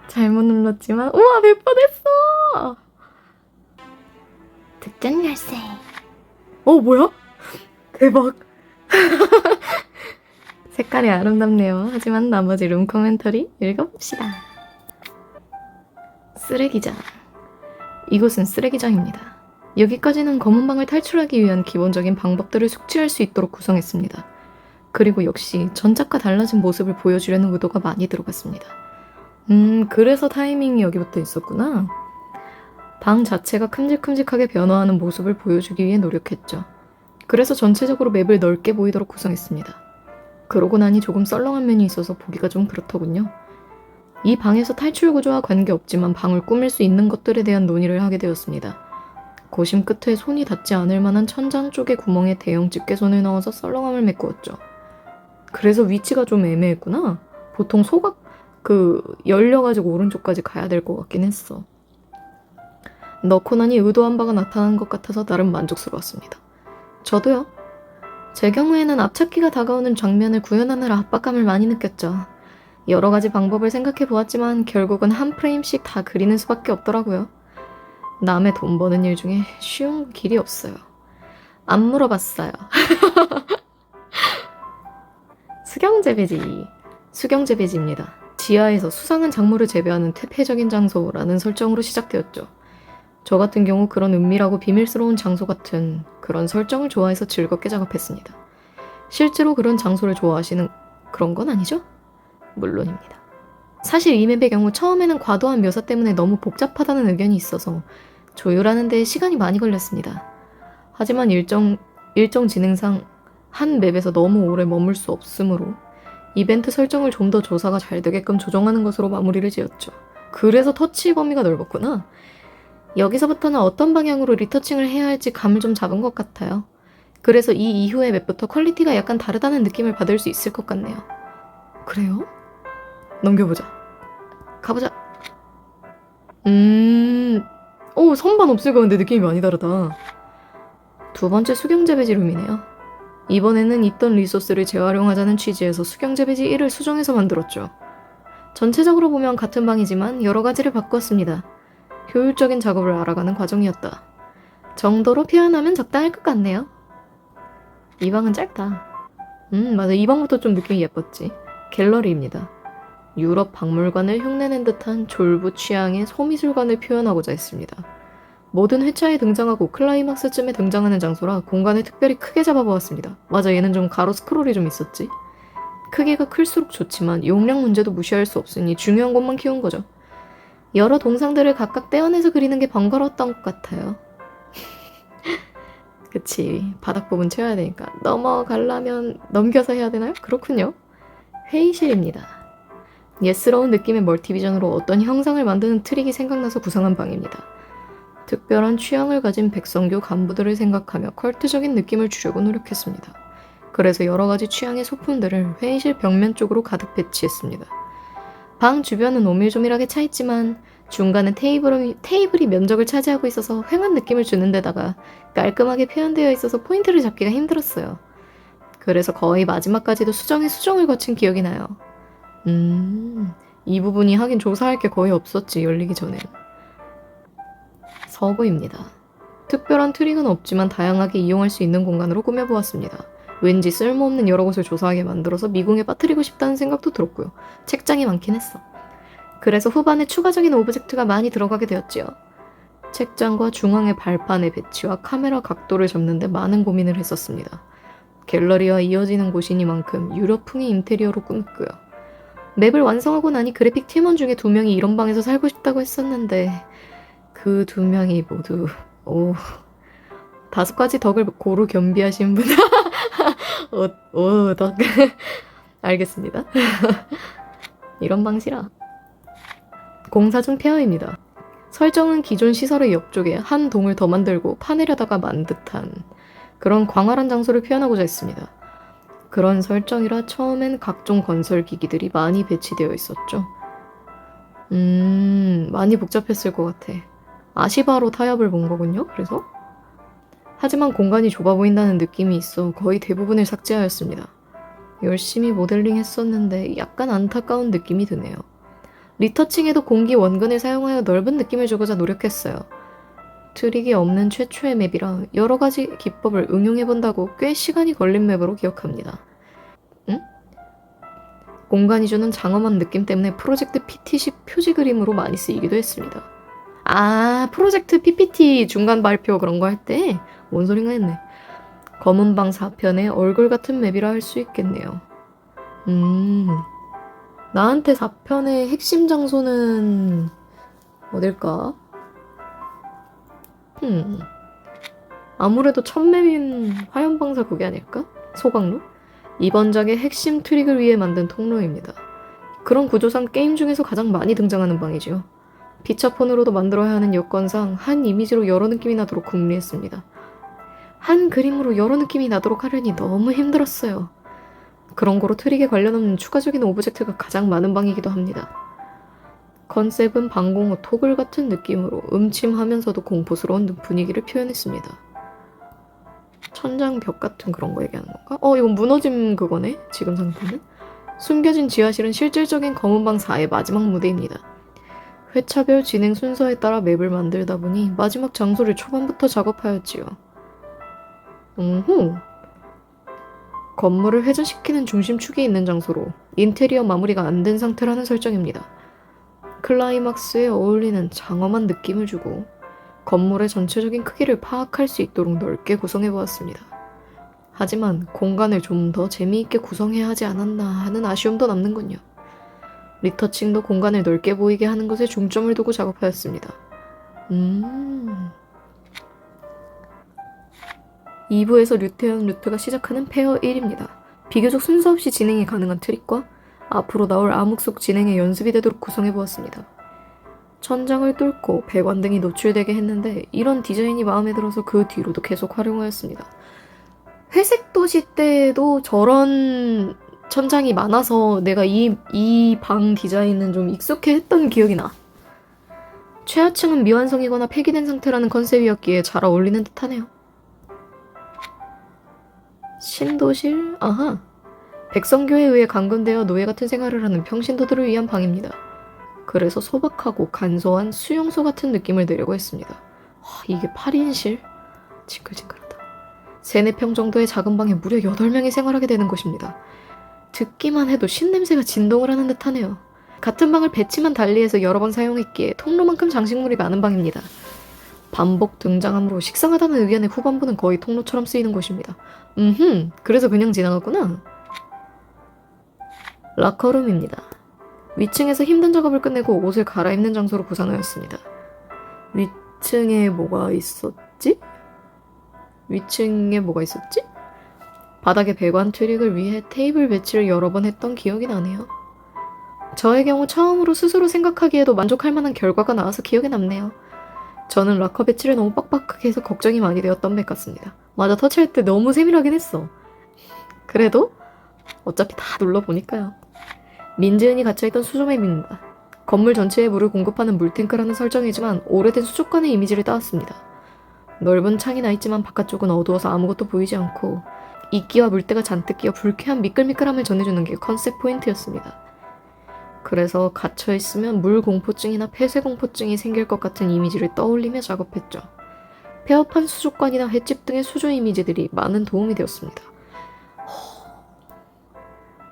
잘못 눌렀지만 우와, 100번 했어! 특전 열쇠. 뭐야? 대박. 색깔이 아름답네요. 하지만 나머지 룸 코멘터리 읽어봅시다. 쓰레기장. 이곳은 쓰레기장입니다. 여기까지는 검은 방을 탈출하기 위한 기본적인 방법들을 숙지할 수 있도록 구성했습니다. 그리고 역시 전작과 달라진 모습을 보여주려는 의도가 많이 들어갔습니다. 그래서 타이밍이 여기부터 있었구나. 방 자체가 큼직큼직하게 변화하는 모습을 보여주기 위해 노력했죠. 그래서 전체적으로 맵을 넓게 보이도록 구성했습니다. 그러고 나니 조금 썰렁한 면이 있어서 보기가 좀 그렇더군요. 이 방에서 탈출 구조와 관계없지만 방을 꾸밀 수 있는 것들에 대한 논의를 하게 되었습니다. 고심 끝에 손이 닿지 않을 만한 천장 쪽의 구멍에 대형 집게손을 넣어서 썰렁함을 메꾸었죠. 그래서 위치가 좀 애매했구나. 보통 소각 열려가지고 오른쪽까지 가야 될 것 같긴 했어. 넣고 나니 의도한 바가 나타난 것 같아서 나름 만족스러웠습니다. 저도요. 제 경우에는 앞찾기가 다가오는 장면을 구현하느라 압박감을 많이 느꼈죠. 여러 가지 방법을 생각해 보았지만 결국은 한 프레임씩 다 그리는 수밖에 없더라고요. 남의 돈 버는 일 중에 쉬운 길이 없어요. 안 물어봤어요. 수경재배지입니다. 지하에서 수상한 작물을 재배하는 퇴폐적인 장소라는 설정으로 시작되었죠. 저 같은 경우 그런 은밀하고 비밀스러운 장소 같은 그런 설정을 좋아해서 즐겁게 작업했습니다. 실제로 그런 장소를 좋아하시는 그런 건 아니죠? 물론입니다. 사실 이 맵의 경우 처음에는 과도한 묘사 때문에 너무 복잡하다는 의견이 있어서 조율하는 데 시간이 많이 걸렸습니다. 하지만 일정 진행상 한 맵에서 너무 오래 머물 수 없으므로 이벤트 설정을 좀 더 조사가 잘 되게끔 조정하는 것으로 마무리를 지었죠. 그래서 터치 범위가 넓었구나. 여기서부터는 어떤 방향으로 리터칭을 해야 할지 감을 좀 잡은 것 같아요. 그래서 이 이후의 맵부터 퀄리티가 약간 다르다는 느낌을 받을 수 있을 것 같네요. 그래요? 넘겨보자. 가보자. 선반 없을까 근데 느낌이 많이 다르다. 두 번째 수경재배지 룸이네요. 이번에는 있던 리소스를 재활용하자는 취지에서 수경재배지 1을 수정해서 만들었죠. 전체적으로 보면 같은 방이지만 여러 가지를 바꿨습니다. 효율적인 작업을 알아가는 과정이었다. 정도로 표현하면 적당할 것 같네요. 이 방은 짧다. 맞아. 이 방부터 좀 느낌이 예뻤지. 갤러리입니다. 유럽 박물관을 흉내낸 듯한 졸부 취향의 소미술관을 표현하고자 했습니다. 모든 회차에 등장하고 클라이막스쯤에 등장하는 장소라 공간을 특별히 크게 잡아보았습니다. 맞아, 얘는 좀 가로 스크롤이 좀 있었지. 크기가 클수록 좋지만 용량 문제도 무시할 수 없으니 중요한 곳만 키운 거죠. 여러 동상들을 각각 떼어내서 그리는 게 번거로웠던 것 같아요. 그치, 바닥 부분 채워야 되니까 넘어가려면 넘겨서 해야 되나요? 그렇군요. 회의실입니다. 예스러운 느낌의 멀티비전으로 어떤 형상을 만드는 트릭이 생각나서 구성한 방입니다. 특별한 취향을 가진 백성교 간부들을 생각하며 컬트적인 느낌을 주려고 노력했습니다. 그래서 여러 가지 취향의 소품들을 회의실 벽면 쪽으로 가득 배치했습니다. 방 주변은 오밀조밀하게 차있지만 중간에 테이블이 면적을 차지하고 있어서 휑한 느낌을 주는 데다가 깔끔하게 표현되어 있어서 포인트를 잡기가 힘들었어요. 그래서 거의 마지막까지도 수정을 거친 기억이 나요. 이 부분이 하긴 조사할 게 거의 없었지, 열리기 전엔. 서고입니다. 특별한 트릭은 없지만 다양하게 이용할 수 있는 공간으로 꾸며보았습니다. 왠지 쓸모없는 여러 곳을 조사하게 만들어서 미궁에 빠뜨리고 싶다는 생각도 들었고요. 책장이 많긴 했어. 그래서 후반에 추가적인 오브젝트가 많이 들어가게 되었지요. 책장과 중앙의 발판의 배치와 카메라 각도를 잡는데 많은 고민을 했었습니다. 갤러리와 이어지는 곳이니만큼 유럽풍의 인테리어로 꾸몄고요. 맵을 완성하고 나니 그래픽 팀원 중에 2명이 이런 방에서 살고 싶다고 했었는데 그 2명이 모두 5가지 덕을 고루 겸비하신 분. 덕. 알겠습니다. 이런 방 싫어. 공사 중 폐허입니다. 설정은 기존 시설의 옆쪽에 한 동을 더 만들고 파내려다가 만 듯한 그런 광활한 장소를 표현하고자 했습니다. 그런 설정이라 처음엔 각종 건설 기기들이 많이 배치되어 있었죠. 많이 복잡했을 것 같아. 아시바로 타협을 본 거군요, 그래서? 하지만 공간이 좁아 보인다는 느낌이 있어 거의 대부분을 삭제하였습니다. 열심히 모델링 했었는데 약간 안타까운 느낌이 드네요. 리터칭에도 공기 원근을 사용하여 넓은 느낌을 주고자 노력했어요. 트릭이 없는 최초의 맵이라 여러 가지 기법을 응용해본다고 꽤 시간이 걸린 맵으로 기억합니다. 응? 공간이 주는 장엄한 느낌 때문에 프로젝트 PT식 표지 그림으로 많이 쓰이기도 했습니다. 아, 프로젝트 PPT 중간 발표 그런 거 할 때? 뭔 소린가 했네. 검은 방 4편의 얼굴 같은 맵이라 할 수 있겠네요. 나한테 4편의 핵심 장소는 어딜까? 아무래도 첫 맵인 화염방사 그게 아닐까? 소각로? 이번 작의 핵심 트릭을 위해 만든 통로입니다. 그런 구조상 게임 중에서 가장 많이 등장하는 방이지요. 피처폰으로도 만들어야 하는 여건상 한 이미지로 여러 느낌이 나도록 궁리했습니다. 한 그림으로 여러 느낌이 나도록 하려니 너무 힘들었어요. 그런 거로 트릭에 관련 없는 추가적인 오브젝트가 가장 많은 방이기도 합니다. 컨셉은 방공호 토글 같은 느낌으로 음침하면서도 공포스러운 분위기를 표현했습니다. 천장 벽 같은 그런 거 얘기하는 건가? 이건 무너짐 그거네, 지금 상태는. 숨겨진 지하실은 실질적인 검은 방 4의 마지막 무대입니다. 회차별 진행 순서에 따라 맵을 만들다 보니 마지막 장소를 초반부터 작업하였지요. 건물을 회전시키는 중심축이 있는 장소로 인테리어 마무리가 안 된 상태라는 설정입니다. 클라이막스에 어울리는 장엄한 느낌을 주고 건물의 전체적인 크기를 파악할 수 있도록 넓게 구성해보았습니다. 하지만 공간을 좀 더 재미있게 구성해야 하지 않았나 하는 아쉬움도 남는군요. 리터칭도 공간을 넓게 보이게 하는 것에 중점을 두고 작업하였습니다. 2부에서 루트가 시작하는 페어 1입니다. 비교적 순서 없이 진행이 가능한 트릭과 앞으로 나올 암흑 속 진행의 연습이 되도록 구성해보았습니다. 천장을 뚫고 배관 등이 노출되게 했는데 이런 디자인이 마음에 들어서 그 뒤로도 계속 활용하였습니다. 회색 도시 때도 저런 천장이 많아서 내가 이 방 디자인은 좀 익숙해 했던 기억이 나. 최하층은 미완성이거나 폐기된 상태라는 컨셉이었기에 잘 어울리는 듯하네요. 신도실? 아하. 백성교에 의해 감금되어 노예 같은 생활을 하는 평신도들을 위한 방입니다. 그래서 소박하고 간소한 수용소 같은 느낌을 내려고 했습니다. 이게 8인실? 징글징글하다. 3-4평 정도의 작은 방에 무려 8명이 생활하게 되는 곳입니다. 듣기만 해도 신냄새가 진동을 하는 듯하네요. 같은 방을 배치만 달리해서 여러 번 사용했기에 통로만큼 장식물이 많은 방입니다. 반복 등장함으로 식상하다는 의견의 후반부는 거의 통로처럼 쓰이는 곳입니다. 그래서 그냥 지나갔구나. 라커룸입니다. 위층에서 힘든 작업을 끝내고 옷을 갈아입는 장소로 구상하였습니다. 위층에 뭐가 있었지? 바닥에 배관 트릭을 위해 테이블 배치를 여러 번 했던 기억이 나네요. 저의 경우 처음으로 스스로 생각하기에도 만족할 만한 결과가 나와서 기억에 남네요. 저는 락커 배치를 너무 빡빡하게 해서 걱정이 많이 되었던 것 같습니다. 맞아, 터치할 때 너무 세밀하긴 했어. 그래도 어차피 다 눌러보니까요. 민지은이 갇혀있던 수조맵입니다. 건물 전체에 물을 공급하는 물탱크라는 설정이지만 오래된 수족관의 이미지를 따왔습니다. 넓은 창이 나있지만 바깥쪽은 어두워서 아무것도 보이지 않고 이끼와 물때가 잔뜩 끼어 불쾌한 미끌미끌함을 전해주는 게 컨셉 포인트였습니다. 그래서 갇혀있으면 물 공포증이나 폐쇄 공포증이 생길 것 같은 이미지를 떠올리며 작업했죠. 폐업한 수족관이나 횟집 등의 수조 이미지들이 많은 도움이 되었습니다.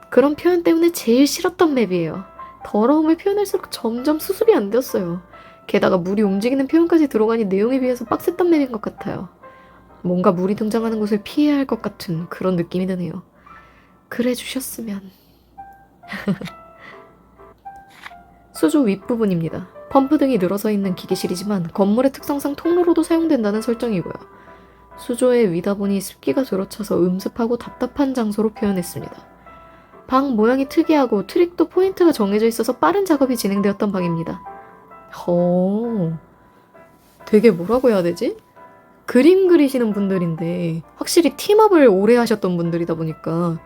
그런 표현 때문에 제일 싫었던 맵이에요. 더러움을 표현할수록 점점 수습이 안 되었어요. 게다가 물이 움직이는 표현까지 들어가니 내용에 비해서 빡셌던 맵인 것 같아요. 뭔가 물이 등장하는 곳을 피해야 할 것 같은 그런 느낌이 드네요. 그래 주셨으면. 수조 윗부분입니다. 펌프 등이 늘어서 있는 기계실이지만 건물의 특성상 통로로도 사용된다는 설정이고요. 수조에 위다 보니 습기가 들어차서 음습하고 답답한 장소로 표현했습니다. 방 모양이 특이하고 트릭도 포인트가 정해져 있어서 빠른 작업이 진행되었던 방입니다. 되게 뭐라고 해야 되지? 그림 그리시는 분들인데 확실히 팀업을 오래 하셨던 분들이다 보니까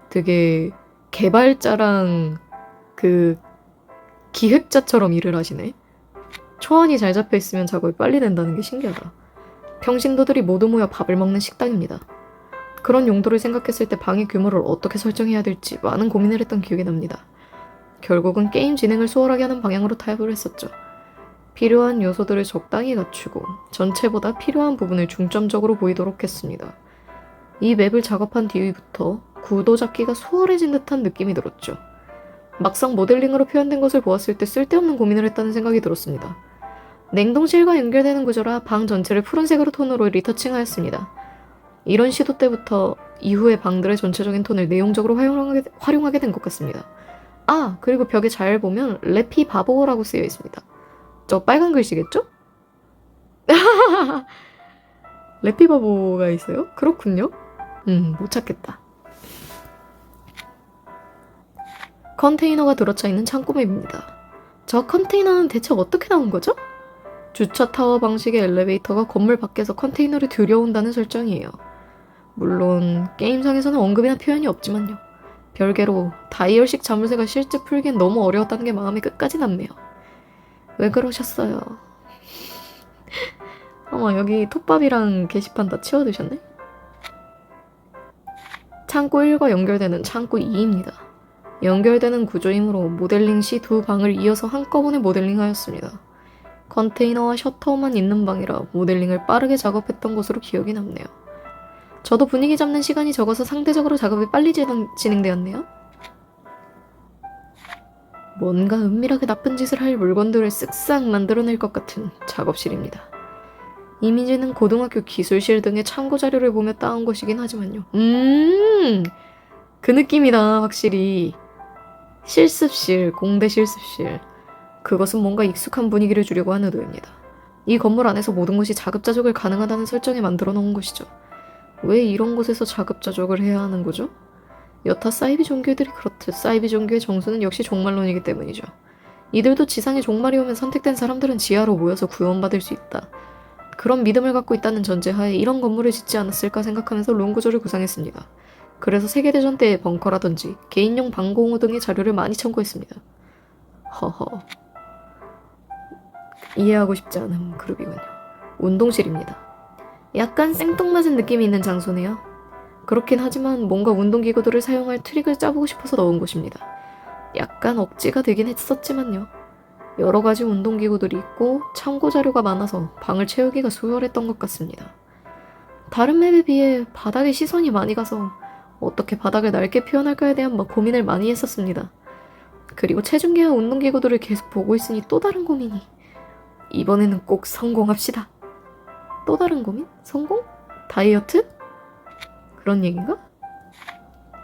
되게 개발자랑 그 기획자처럼 일을 하시네. 초안이 잘 잡혀있으면 작업이 빨리 된다는 게 신기하다. 평신도들이 모두 모여 밥을 먹는 식당입니다. 그런 용도를 생각했을 때 방의 규모를 어떻게 설정해야 될지 많은 고민을 했던 기억이 납니다. 결국은 게임 진행을 수월하게 하는 방향으로 타협을 했었죠. 필요한 요소들을 적당히 갖추고 전체보다 필요한 부분을 중점적으로 보이도록 했습니다. 이 맵을 작업한 뒤부터 구도 잡기가 수월해진 듯한 느낌이 들었죠. 막상 모델링으로 표현된 것을 보았을 때 쓸데없는 고민을 했다는 생각이 들었습니다. 냉동실과 연결되는 구조라 방 전체를 푸른색으로 톤으로 리터칭하였습니다. 이런 시도 때부터 이후의 방들의 전체적인 톤을 내용적으로 활용하게 된 것 같습니다. 아, 그리고 벽에 잘 보면 래피 바보라고 쓰여 있습니다. 저 빨간 글씨겠죠? 래피 바보가 있어요? 그렇군요. 못 찾겠다. 컨테이너가 들어차 있는 창고맵입니다. 저 컨테이너는 대체 어떻게 나온 거죠? 주차 타워 방식의 엘리베이터가 건물 밖에서 컨테이너를 들여온다는 설정이에요. 물론 게임상에서는 언급이나 표현이 없지만요. 별개로 다이얼식 자물쇠가 실제 풀기엔 너무 어려웠다는 게 마음에 끝까지 남네요. 왜 그러셨어요? 어머, 여기 톱밥이랑 게시판 다 치워두셨네? 창고 1과 연결되는 창고 2입니다. 연결되는 구조이므로 모델링 시 두 방을 이어서 한꺼번에 모델링하였습니다. 컨테이너와 셔터만 있는 방이라 모델링을 빠르게 작업했던 것으로 기억이 남네요. 저도 분위기 잡는 시간이 적어서 상대적으로 작업이 빨리 진행되었네요. 뭔가 은밀하게 나쁜 짓을 할 물건들을 쓱싹 만들어낼 것 같은 작업실입니다. 이미지는 고등학교 기술실 등의 참고 자료를 보며 따온 것이긴 하지만요. 그 느낌이다, 확실히. 실습실, 공대 실습실. 그것은 뭔가 익숙한 분위기를 주려고 한 의도입니다. 이 건물 안에서 모든 것이 자급자족을 가능하다는 설정에 만들어 놓은 것이죠. 왜 이런 곳에서 자급자족을 해야 하는 거죠? 여타 사이비 종교들이 그렇듯 사이비 종교의 정수는 역시 종말론이기 때문이죠. 이들도 지상에 종말이 오면 선택된 사람들은 지하로 모여서 구원받을 수 있다. 그런 믿음을 갖고 있다는 전제하에 이런 건물을 짓지 않았을까 생각하면서 론 구조를 구상했습니다. 그래서 세계대전 때의 벙커라든지 개인용 방공호 등의 자료를 많이 참고했습니다. 허허. 이해하고 싶지 않은 그룹이군요. 운동실입니다. 약간 생뚱맞은 느낌이 있는 장소네요. 그렇긴 하지만 뭔가 운동기구들을 사용할 트릭을 짜보고 싶어서 넣은 곳입니다. 약간 억지가 되긴 했었지만요. 여러 가지 운동기구들이 있고 참고 자료가 많아서 방을 채우기가 수월했던 것 같습니다. 다른 맵에 비해 바닥에 시선이 많이 가서 어떻게 바닥을 넓게 표현할까에 대한 고민을 많이 했었습니다. 그리고 체중계와 운동기구들을 계속 보고 있으니 또 다른 고민이. 이번에는 꼭 성공합시다. 또 다른 고민? 성공? 다이어트? 그런 얘기인가?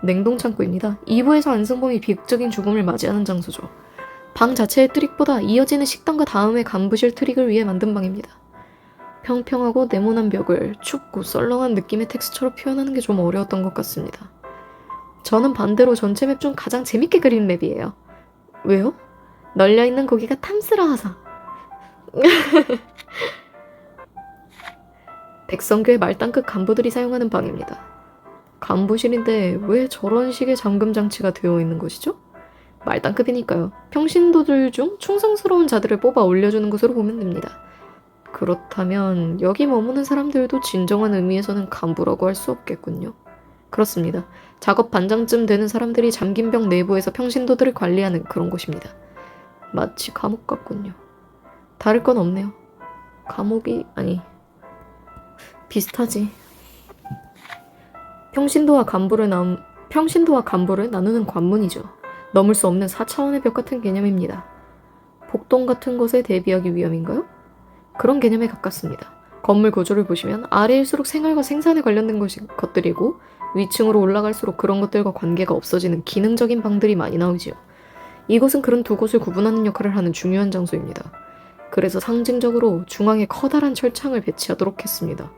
냉동창고입니다. 2부에서 안승범이 비극적인 죽음을 맞이하는 장소죠. 방 자체의 트릭보다 이어지는 식당과 다음의 간부실 트릭을 위해 만든 방입니다. 평평하고 네모난 벽을 춥고 썰렁한 느낌의 텍스처로 표현하는 게 좀 어려웠던 것 같습니다. 저는 반대로 전체 맵 중 가장 재밌게 그린 맵이에요. 왜요? 널려있는 고기가 탐스러워서. 백성교의 말단급 간부들이 사용하는 방입니다. 간부실인데 왜 저런 식의 잠금 장치가 되어 있는 것이죠? 말단급이니까요. 평신도들 중 충성스러운 자들을 뽑아 올려주는 것으로 보면 됩니다. 그렇다면 여기 머무는 사람들도 진정한 의미에서는 간부라고 할 수 없겠군요. 그렇습니다. 작업 반장쯤 되는 사람들이 잠긴 벽 내부에서 평신도들을 관리하는 그런 곳입니다. 마치 감옥 같군요. 다를 건 없네요. 감옥이 아니 비슷하지. 평신도와 간부를 나누는 관문이죠. 넘을 수 없는 4차원의 벽 같은 개념입니다. 복동 같은 것에 대비하기 위함인가요? 그런 개념에 가깝습니다. 건물 구조를 보시면 아래일수록 생활과 생산에 관련된 것들이고 위층으로 올라갈수록 그런 것들과 관계가 없어지는 기능적인 방들이 많이 나오지요. 이곳은 그런 두 곳을 구분하는 역할을 하는 중요한 장소입니다. 그래서 상징적으로 중앙에 커다란 철창을 배치하도록 했습니다.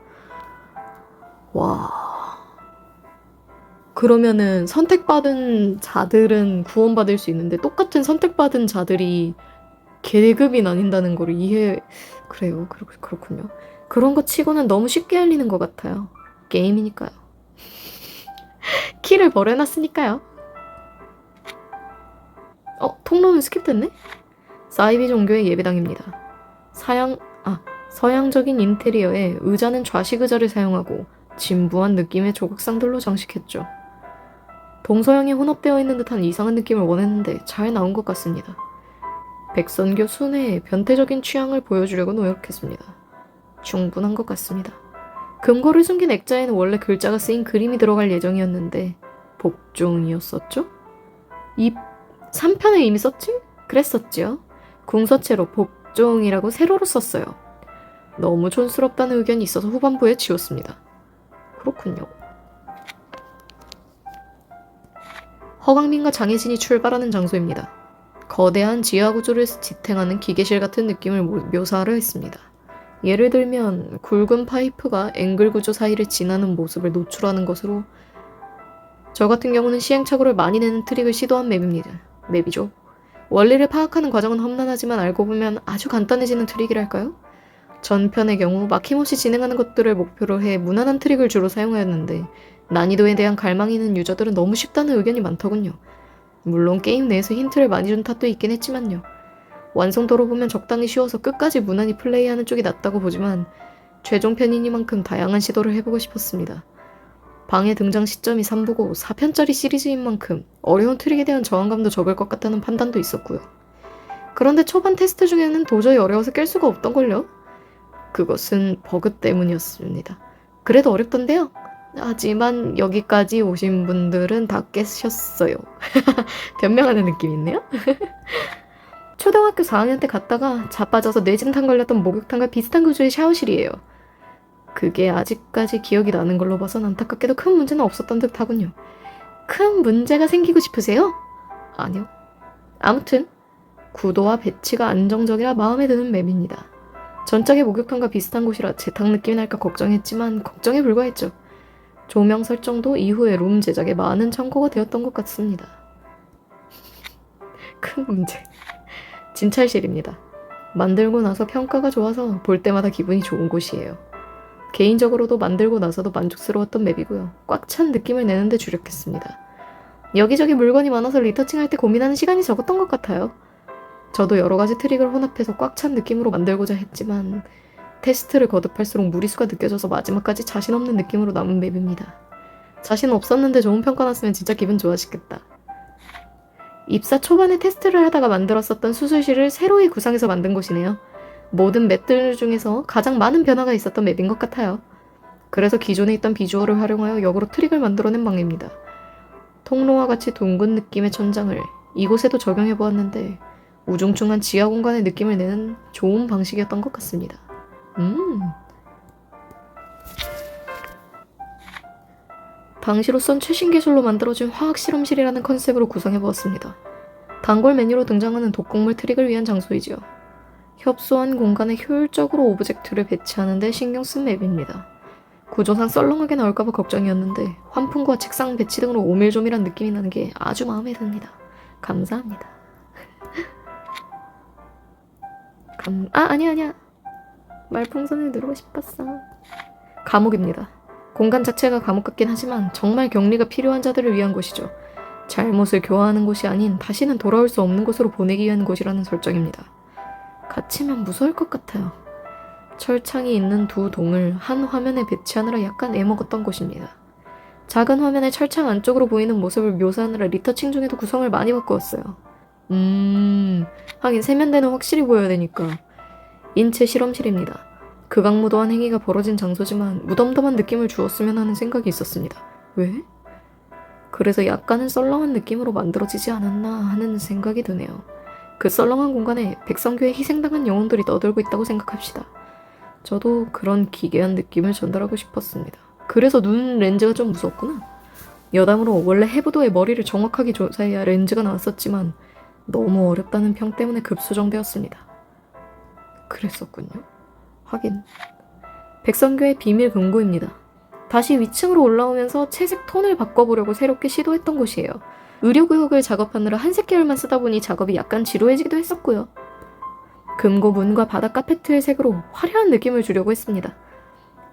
와... 그러면은 선택받은 자들은 구원받을 수 있는데 똑같은 선택받은 자들이 계급이 나뉜다는 걸 그래요. 그렇군요. 그런 거 치고는 너무 쉽게 알리는 것 같아요. 게임이니까요. 키를 버려놨으니까요. 통로는 스킵됐네? 사이비 종교의 예배당입니다. 서양적인 인테리어에 의자는 좌식 의자를 사용하고 진부한 느낌의 조각상들로 장식했죠. 동서양이 혼합되어 있는 듯한 이상한 느낌을 원했는데 잘 나온 것 같습니다. 백선교 순회의 변태적인 취향을 보여주려고 노력했습니다. 충분한 것 같습니다. 금고를 숨긴 액자에는 원래 글자가 쓰인 그림이 들어갈 예정이었는데 복종이었었죠? 이 3편에 이미 썼지? 그랬었지요. 궁서체로 복종이라고 세로로 썼어요. 너무 촌스럽다는 의견이 있어서 후반부에 지웠습니다. 그렇군요. 허강민과 장혜진이 출발하는 장소입니다. 거대한 지하 구조를 지탱하는 기계실 같은 느낌을 묘사하려 했습니다. 예를 들면 굵은 파이프가 앵글 구조 사이를 지나는 모습을 노출하는 것으로 저 같은 경우는 시행착오를 많이 내는 트릭을 시도한 맵이죠. 원리를 파악하는 과정은 험난하지만 알고 보면 아주 간단해지는 트릭이랄까요? 전편의 경우 막힘없이 진행하는 것들을 목표로 해 무난한 트릭을 주로 사용하였는데 난이도에 대한 갈망이 있는 유저들은 너무 쉽다는 의견이 많더군요. 물론 게임 내에서 힌트를 많이 준 탓도 있긴 했지만요. 완성도로 보면 적당히 쉬워서 끝까지 무난히 플레이하는 쪽이 낫다고 보지만 최종 편이니만큼 다양한 시도를 해보고 싶었습니다. 방의 등장 시점이 3부고 4편짜리 시리즈인 만큼 어려운 트릭에 대한 저항감도 적을 것 같다는 판단도 있었고요. 그런데 초반 테스트 중에는 도저히 어려워서 깰 수가 없던걸요? 그것은 버그 때문이었습니다. 그래도 어렵던데요? 하지만 여기까지 오신 분들은 다 깨셨어요. 변명하는 느낌이 있네요? 초등학교 4학년 때 갔다가 자빠져서 뇌진탕 걸렸던 목욕탕과 비슷한 구조의 샤워실이에요. 그게 아직까지 기억이 나는 걸로 봐선 안타깝게도 큰 문제는 없었던 듯 하군요. 큰 문제가 생기고 싶으세요? 아니요. 아무튼 구도와 배치가 안정적이라 마음에 드는 맵입니다. 전작의 목욕탕과 비슷한 곳이라 재탕 느낌이 날까 걱정했지만 걱정에 불과했죠. 조명 설정도 이후에 룸 제작에 많은 참고가 되었던 것 같습니다. 큰 문제. 진찰실입니다. 만들고 나서 평가가 좋아서 볼 때마다 기분이 좋은 곳이에요. 개인적으로도 만들고 나서도 만족스러웠던 맵이고요. 꽉 찬 느낌을 내는데 주력했습니다. 여기저기 물건이 많아서 리터칭할 때 고민하는 시간이 적었던 것 같아요. 저도 여러 가지 트릭을 혼합해서 꽉 찬 느낌으로 만들고자 했지만 테스트를 거듭할수록 무리수가 느껴져서 마지막까지 자신 없는 느낌으로 남은 맵입니다. 자신 없었는데 좋은 평가 났으면 진짜 기분 좋아지겠다. 입사 초반에 테스트를 하다가 만들었었던 수술실을 새로이 구상해서 만든 곳이네요. 모든 맵들 중에서 가장 많은 변화가 있었던 맵인 것 같아요. 그래서 기존에 있던 비주얼을 활용하여 역으로 트릭을 만들어낸 방입니다. 통로와 같이 둥근 느낌의 천장을 이곳에도 적용해보았는데 우중충한 지하 공간의 느낌을 내는 좋은 방식이었던 것 같습니다. 당시로선 최신 기술로 만들어진 화학 실험실이라는 컨셉으로 구성해보았습니다. 단골 메뉴로 등장하는 독극물 트릭을 위한 장소이지요. 협소한 공간에 효율적으로 오브젝트를 배치하는 데 신경 쓴 맵입니다. 구조상 썰렁하게 나올까봐 걱정이었는데 환풍구와 책상 배치 등으로 오밀조밀한 느낌이 나는 게 아주 마음에 듭니다. 감사합니다. 아니야. 말풍선을 누르고 싶었어. 감옥입니다. 공간 자체가 감옥 같긴 하지만 정말 격리가 필요한 자들을 위한 곳이죠. 잘못을 교화하는 곳이 아닌 다시는 돌아올 수 없는 곳으로 보내기 위한 곳이라는 설정입니다. 갇히면 무서울 것 같아요. 철창이 있는 두 동을 한 화면에 배치하느라 약간 애먹었던 곳입니다. 작은 화면에 철창 안쪽으로 보이는 모습을 묘사하느라 리터칭 중에도 구성을 많이 바꾸었어요. 하긴 세면대는 확실히 보여야 되니까. 인체 실험실입니다. 극악무도한 행위가 벌어진 장소지만 무덤덤한 느낌을 주었으면 하는 생각이 있었습니다. 왜? 그래서 약간은 썰렁한 느낌으로 만들어지지 않았나 하는 생각이 드네요. 그 썰렁한 공간에 백성교에 희생당한 영혼들이 떠들고 있다고 생각합시다. 저도 그런 기괴한 느낌을 전달하고 싶었습니다. 그래서 눈 렌즈가 좀 무섭구나. 여담으로 원래 해부도의 머리를 정확하게 조사해야 렌즈가 나왔었지만 너무 어렵다는 평 때문에 급수정되었습니다. 그랬었군요. 하긴. 백성교의 비밀 금고입니다. 다시 위층으로 올라오면서 채색 톤을 바꿔보려고 새롭게 시도했던 곳이에요. 의료구역을 작업하느라 한색 계열만 쓰다 보니 작업이 약간 지루해지기도 했었고요. 금고 문과 바닥 카페트의 색으로 화려한 느낌을 주려고 했습니다.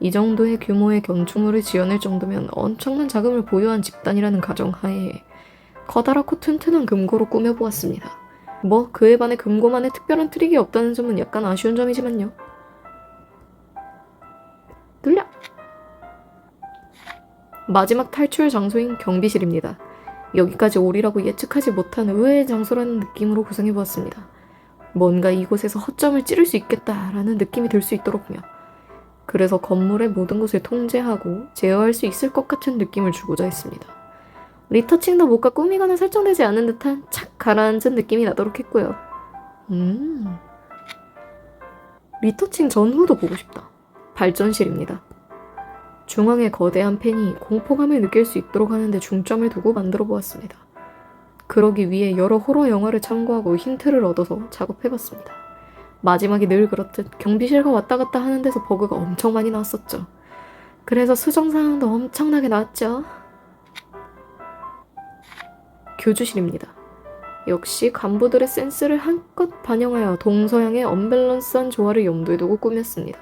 이 정도의 규모의 건축물을 지어낼 정도면 엄청난 자금을 보유한 집단이라는 가정하에 커다랗고 튼튼한 금고로 꾸며보았습니다. 뭐 그에 반해 금고만에 특별한 트릭이 없다는 점은 약간 아쉬운 점이지만요. 뚫려! 마지막 탈출 장소인 경비실입니다. 여기까지 오리라고 예측하지 못한 의외의 장소라는 느낌으로 구성해보았습니다. 뭔가 이곳에서 허점을 찌를 수 있겠다라는 느낌이 들 수 있도록요. 그래서 건물의 모든 곳을 통제하고 제어할 수 있을 것 같은 느낌을 주고자 했습니다. 리터칭도 뭔가 꾸미거나 설정되지 않은 듯한 착 가라앉은 느낌이 나도록 했고요. 리터칭 전후도 보고 싶다. 발전실입니다. 중앙에 거대한 팬이 공포감을 느낄 수 있도록 하는데 중점을 두고 만들어 보았습니다. 그러기 위해 여러 호러 영화를 참고하고 힌트를 얻어서 작업해봤습니다. 마지막에 늘 그렇듯 경비실과 왔다 갔다 하는 데서 버그가 엄청 많이 나왔었죠. 그래서 수정 사항도 엄청나게 나왔죠. 교주실입니다. 역시 간부들의 센스를 한껏 반영하여 동서양의 언밸런스한 조화를 염두에 두고 꾸몄습니다.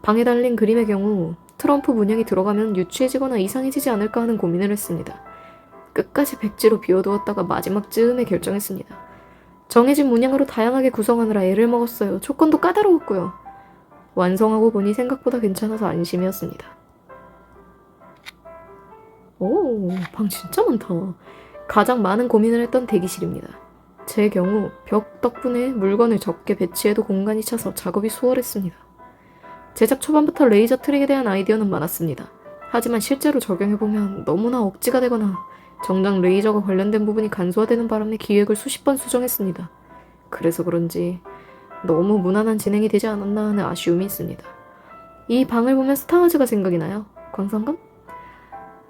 방에 달린 그림의 경우 트럼프 문양이 들어가면 유치해지거나 이상해지지 않을까 하는 고민을 했습니다. 끝까지 백지로 비워두었다가 마지막 즈음에 결정했습니다. 정해진 문양으로 다양하게 구성하느라 애를 먹었어요. 조건도 까다로웠고요. 완성하고 보니 생각보다 괜찮아서 안심이었습니다. 오, 방 진짜 많다. 가장 많은 고민을 했던 대기실입니다. 제 경우 벽 덕분에 물건을 적게 배치해도 공간이 차서 작업이 수월했습니다. 제작 초반부터 레이저 트릭에 대한 아이디어는 많았습니다. 하지만 실제로 적용해보면 너무나 억지가 되거나 정작 레이저가 관련된 부분이 간소화되는 바람에 기획을 수십 번 수정했습니다. 그래서 그런지 너무 무난한 진행이 되지 않았나 하는 아쉬움이 있습니다. 이 방을 보면 스타워즈가 생각이 나요. 광선검?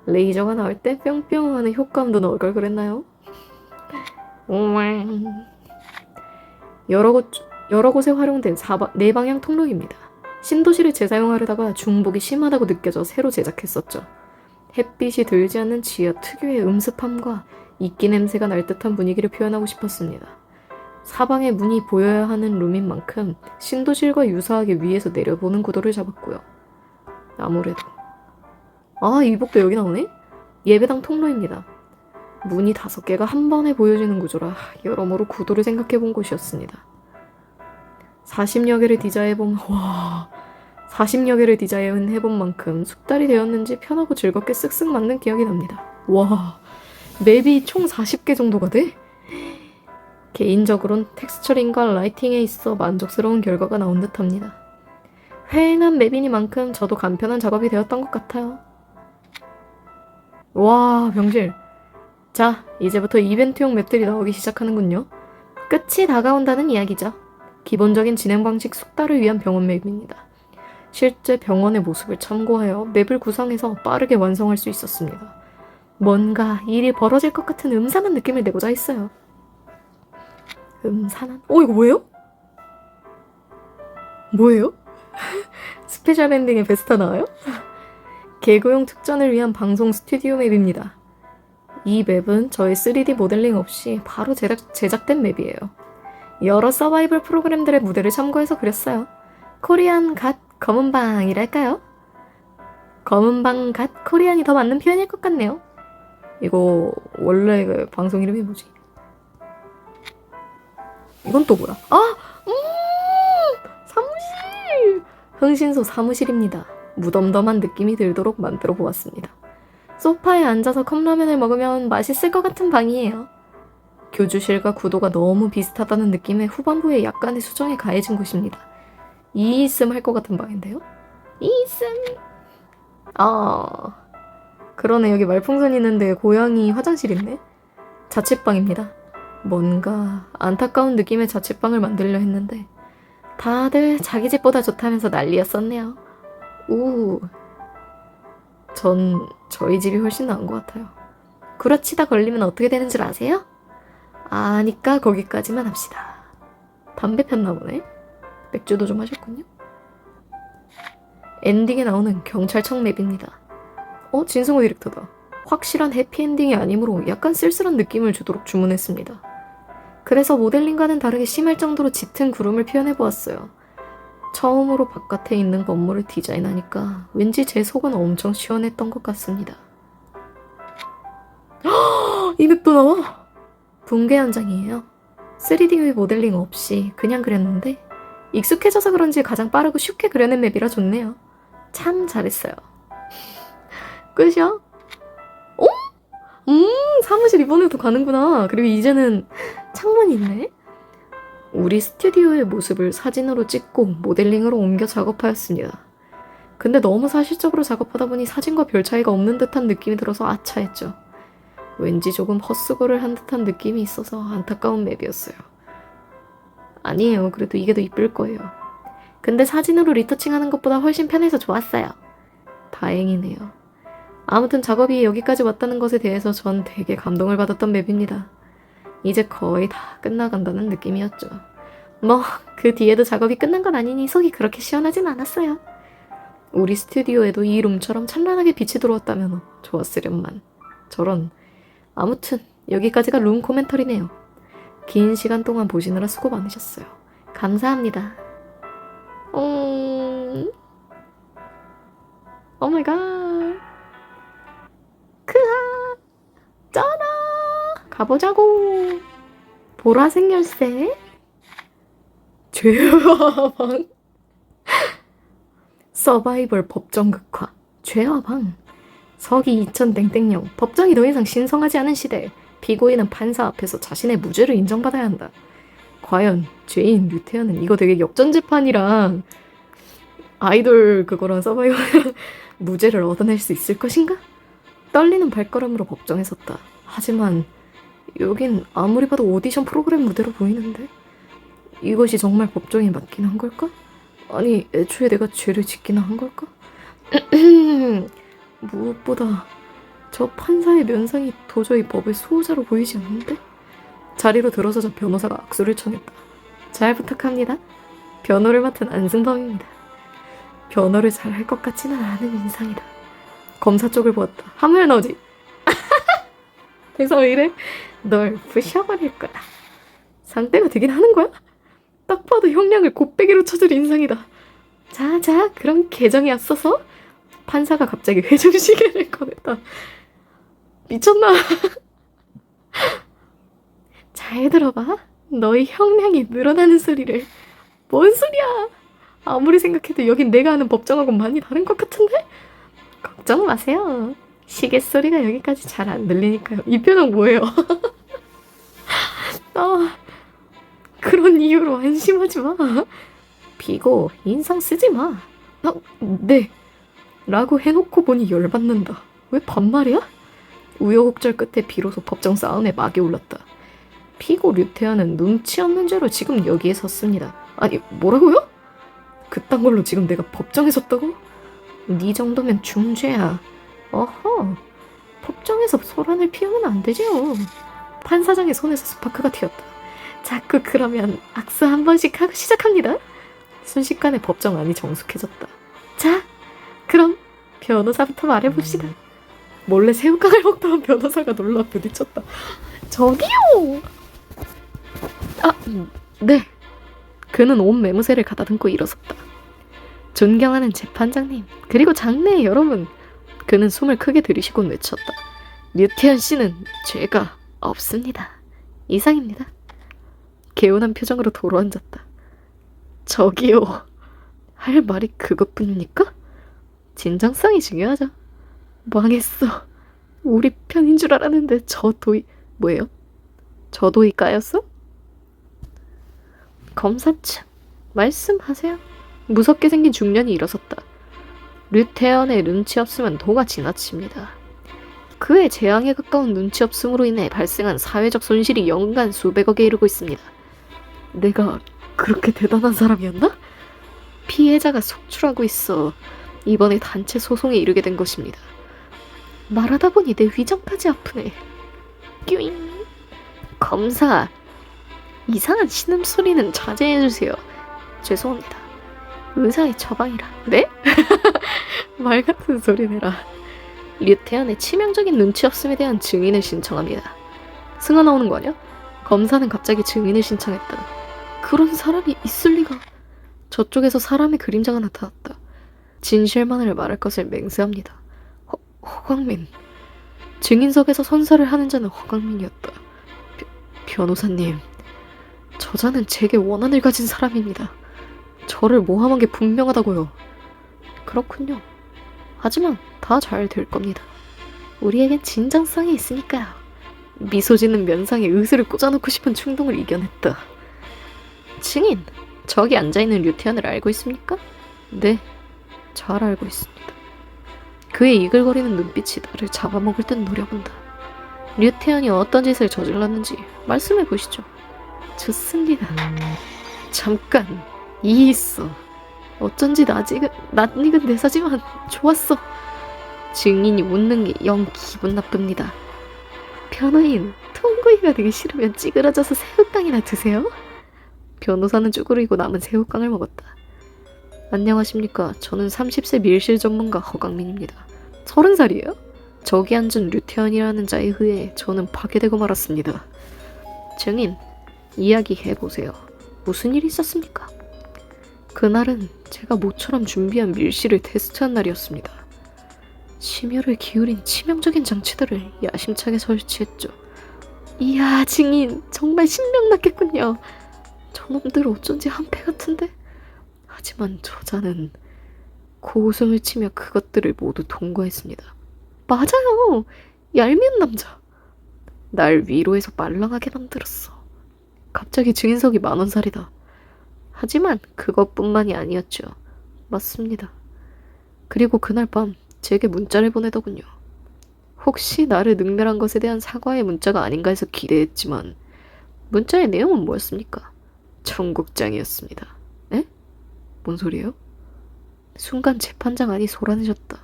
레이저가 나올 때 뿅뿅 하는 효과음도 넣을 걸 그랬나요? 여러 곳에 활용된 4방향 통로입니다. 신도시를 재사용하려다가 중복이 심하다고 느껴져 새로 제작했었죠. 햇빛이 들지 않는 지하 특유의 음습함과 이끼 냄새가 날 듯한 분위기를 표현하고 싶었습니다. 사방에 문이 보여야 하는 룸인 만큼 신도실과 유사하게 위에서 내려보는 구도를 잡았고요. 아무래도 이복도 여기 나오네? 예배당 통로입니다. 문이 5개가 한 번에 보여지는 구조라 여러모로 구도를 생각해본 곳이었습니다. 40여 개를 디자인해본 만큼 숙달이 되었는지 편하고 즐겁게 쓱쓱 맞는 기억이 납니다. 와, 맵이 총 40개 정도가 돼? 개인적으론 텍스처링과 라이팅에 있어 만족스러운 결과가 나온 듯합니다. 휑한 맵이니만큼 저도 간편한 작업이 되었던 것 같아요. 와, 병실. 자, 이제부터 이벤트용 맵들이 나오기 시작하는군요. 끝이 다가온다는 이야기죠. 기본적인 진행 방식 숙달을 위한 병원 맵입니다. 실제 병원의 모습을 참고하여 맵을 구성해서 빠르게 완성할 수 있었습니다. 뭔가 일이 벌어질 것 같은 음산한 느낌을 내고자 했어요. 음산한? 이거 뭐예요? 뭐예요? 스페셜 엔딩에 베스타 나와요? 개그용 특전을 위한 방송 스튜디오 맵입니다. 이 맵은 저의 3D 모델링 없이 바로 제작된 맵이에요. 여러 서바이벌 프로그램들의 무대를 참고해서 그렸어요. 코리안 갓 검은 방이랄까요? 검은 방 갓 코리안이 더 맞는 표현일 것 같네요. 이거 원래 그 방송 이름이 뭐지? 이건 또 뭐야? 사무실! 흥신소 사무실입니다. 무덤덤한 느낌이 들도록 만들어 보았습니다. 소파에 앉아서 컵라면을 먹으면 맛있을 것 같은 방이에요. 교주실과 구도가 너무 비슷하다는 느낌에 후반부에 약간의 수정이 가해진 곳입니다. 이있음 할 것 같은 방인데요? 이있음! 그러네. 여기 말풍선 있는데 고양이 화장실 있네? 자취방입니다. 뭔가 안타까운 느낌의 자취방을 만들려 했는데 다들 자기 집보다 좋다면서 난리였었네요. 전 저희 집이 훨씬 나은 것 같아요. 구라치다 걸리면 어떻게 되는 줄 아세요? 아니까 거기까지만 합시다. 담배 폈나 보네? 맥주도 좀 하셨군요. 엔딩에 나오는 경찰청 맵입니다. 진승호 디렉터다. 확실한 해피엔딩이 아니므로 약간 쓸쓸한 느낌을 주도록 주문했습니다. 그래서 모델링과는 다르게 심할 정도로 짙은 구름을 표현해보았어요. 처음으로 바깥에 있는 건물을 디자인하니까 왠지 제 속은 엄청 시원했던 것 같습니다. 이 맵도 나와! 붕괴 현장이에요. 3D 모델링 없이 그냥 그렸는데 익숙해져서 그런지 가장 빠르고 쉽게 그려낸 맵이라 좋네요. 참 잘했어요. 끝이야? 어? 사무실 이번에도 가는구나. 그리고 이제는 창문이 있네. 우리 스튜디오의 모습을 사진으로 찍고 모델링으로 옮겨 작업하였습니다. 근데 너무 사실적으로 작업하다 보니 사진과 별 차이가 없는 듯한 느낌이 들어서 아차했죠. 왠지 조금 헛수고를 한 듯한 느낌이 있어서 안타까운 맵이었어요. 아니에요. 그래도 이게 더 이쁠 거예요. 근데 사진으로 리터칭하는 것보다 훨씬 편해서 좋았어요. 다행이네요. 아무튼 작업이 여기까지 왔다는 것에 대해서 전 되게 감동을 받았던 맵입니다. 이제 거의 다 끝나간다는 느낌이었죠. 뭐 그 뒤에도 작업이 끝난 건 아니니 속이 그렇게 시원하진 않았어요. 우리 스튜디오에도 이 룸처럼 찬란하게 빛이 들어왔다면 좋았으련만. 저런. 아무튼 여기까지가 룸 코멘터리네요. 긴 시간 동안 보시느라 수고 많으셨어요. 감사합니다. 오마이갓. 크하. 쩌라. 가보자고. 보라색 열쇠. 죄화방. 서바이벌 법정 극화. 죄화방. 서기 2000땡땡령. 법정이 더 이상 신성하지 않은 시대. 피고인은 판사 앞에서 자신의 무죄를 인정받아야 한다. 과연 죄인 류태현은 이거 되게 역전재판이랑 아이돌 그거랑 서바이벌 무죄를 얻어낼 수 있을 것인가? 떨리는 발걸음으로 법정에 섰다. 하지만 여긴 아무리 봐도 오디션 프로그램 무대로 보이는데 이것이 정말 법정에 맞긴 한 걸까? 아니 애초에 내가 죄를 짓기나 한 걸까? 무엇보다 저 판사의 면상이 도저히 법의 수호자로 보이지 않는데? 자리로 들어서자 변호사가 악수를 청했다. 잘 부탁합니다. 변호를 맡은 안승범입니다. 변호를 잘 할 것 같지는 않은 인상이다. 검사 쪽을 보았다. 한물 나오지? 대사 왜 이래? 널 부셔버릴 거야. 상대가 되긴 하는 거야? 딱 봐도 형량을 곱빼기로 쳐줄 인상이다. 자, 그럼 개정에 앞서서 판사가 갑자기 회중시계를 꺼냈다. 미쳤나? 잘 들어봐. 너의 형량이 늘어나는 소리를. 뭔 소리야? 아무리 생각해도 여긴 내가 아는 법정하고 많이 다른 것 같은데? 걱정 마세요. 시계 소리가 여기까지 잘 안 들리니까요. 이 표정 뭐예요? 그런 이유로 안심하지 마. 피고 인상 쓰지 마. 네. 라고 해놓고 보니 열받는다. 왜 반말이야? 우여곡절 끝에 비로소 법정 싸움에 막이 올랐다. 피고 류태현은 눈치 없는 죄로 지금 여기에 섰습니다. 아니 뭐라고요? 그딴 걸로 지금 내가 법정에 섰다고? 네 정도면 중죄야. 어허. 법정에서 소란을 피우면 안 되죠. 판사장의 손에서 스파크가 튀었다. 자꾸 그러면 악수 한 번씩 하고 시작합니다. 순식간에 법정 안이 정숙해졌다. 자, 그럼 변호사부터 말해봅시다. 몰래 새우깡을 먹다가 변호사가 놀라 부딪혔다. 저기요! 네. 그는 온 매무새를 가다듬고 일어섰다. 존경하는 재판장님, 그리고 장내의 여러분. 그는 숨을 크게 들이쉬곤 외쳤다. 류태현 씨는 죄가 없습니다. 이상입니다. 개운한 표정으로 도로앉았다. 저기요. 할 말이 그것뿐입니까? 진정성이 중요하죠. 망했어. 우리 편인 줄 알았는데 저 도이... 뭐예요? 저 도이 까였어? 검사 측 말씀하세요. 무섭게 생긴 중년이 일어섰다. 류태현의 눈치 없음은 도가 지나칩니다. 그의 재앙에 가까운 눈치 없음으로 인해 발생한 사회적 손실이 연간 수백억에 이르고 있습니다. 내가 그렇게 대단한 사람이었나? 피해자가 속출하고 있어 이번에 단체 소송에 이르게 된 것입니다. 말하다 보니 내 위장까지 아프네. 뀨잉. 검사, 이상한 신음소리는 자제해주세요. 죄송합니다. 의사의 처방이라. 네? 말 같은 소리 내라. 류태현의 치명적인 눈치 없음에 대한 증인을 신청합니다. 승아 나오는 거 아니야? 검사는 갑자기 증인을 신청했다. 그런 사람이 있을 리가. 저쪽에서 사람의 그림자가 나타났다. 진실만을 말할 것을 맹세합니다. 허광민. 증인석에서 선서를 하는 자는 허광민이었다. 변호사님, 저자는 제게 원한을 가진 사람입니다. 저를 모함한 게 분명하다고요. 그렇군요. 하지만 다 잘 될 겁니다. 우리에겐 진정성이 있으니까요. 미소 짓는 면상에 의수를 꽂아놓고 싶은 충동을 이겨냈다. 증인, 저기 앉아있는 류태현을 알고 있습니까? 네, 잘 알고 있습니다. 그의 이글거리는 눈빛이 나를 잡아먹을 듯 노려본다. 류태현이 어떤 짓을 저질렀는지 말씀해 보시죠. 좋습니다. 잠깐, 이 있어. 어쩐지 낯익은 대사지만 좋았어. 증인이 웃는 게 영 기분 나쁩니다. 변호인, 통구이가 되기 싫으면 찌그러져서 새우깡이나 드세요. 변호사는 쭈그리고 남은 새우깡을 먹었다. 안녕하십니까. 저는 30세 밀실 전문가 허강민입니다. 30살이에요? 저기 앉은 류태현이라는 자에 의해 저는 파괴되고 말았습니다. 증인, 이야기해보세요. 무슨 일이 있었습니까? 그날은 제가 모처럼 준비한 밀실을 테스트한 날이었습니다. 심혈을 기울인 치명적인 장치들을 야심차게 설치했죠. 이야, 증인, 정말 신명났겠군요. 저놈들 어쩐지 한패 같은데? 하지만 저자는 고웃음을 치며 그것들을 모두 통과했습니다. 맞아요! 얄미운 남자. 날 위로해서 말랑하게 만들었어. 갑자기 증인석이 10,000원살이다. 하지만 그것뿐만이 아니었죠. 맞습니다. 그리고 그날 밤 제게 문자를 보내더군요. 혹시 나를 능멸한 것에 대한 사과의 문자가 아닌가 해서 기대했지만 문자의 내용은 뭐였습니까? 청국장이었습니다. 에? 뭔 소리예요? 순간 재판장 안이 소란해졌다.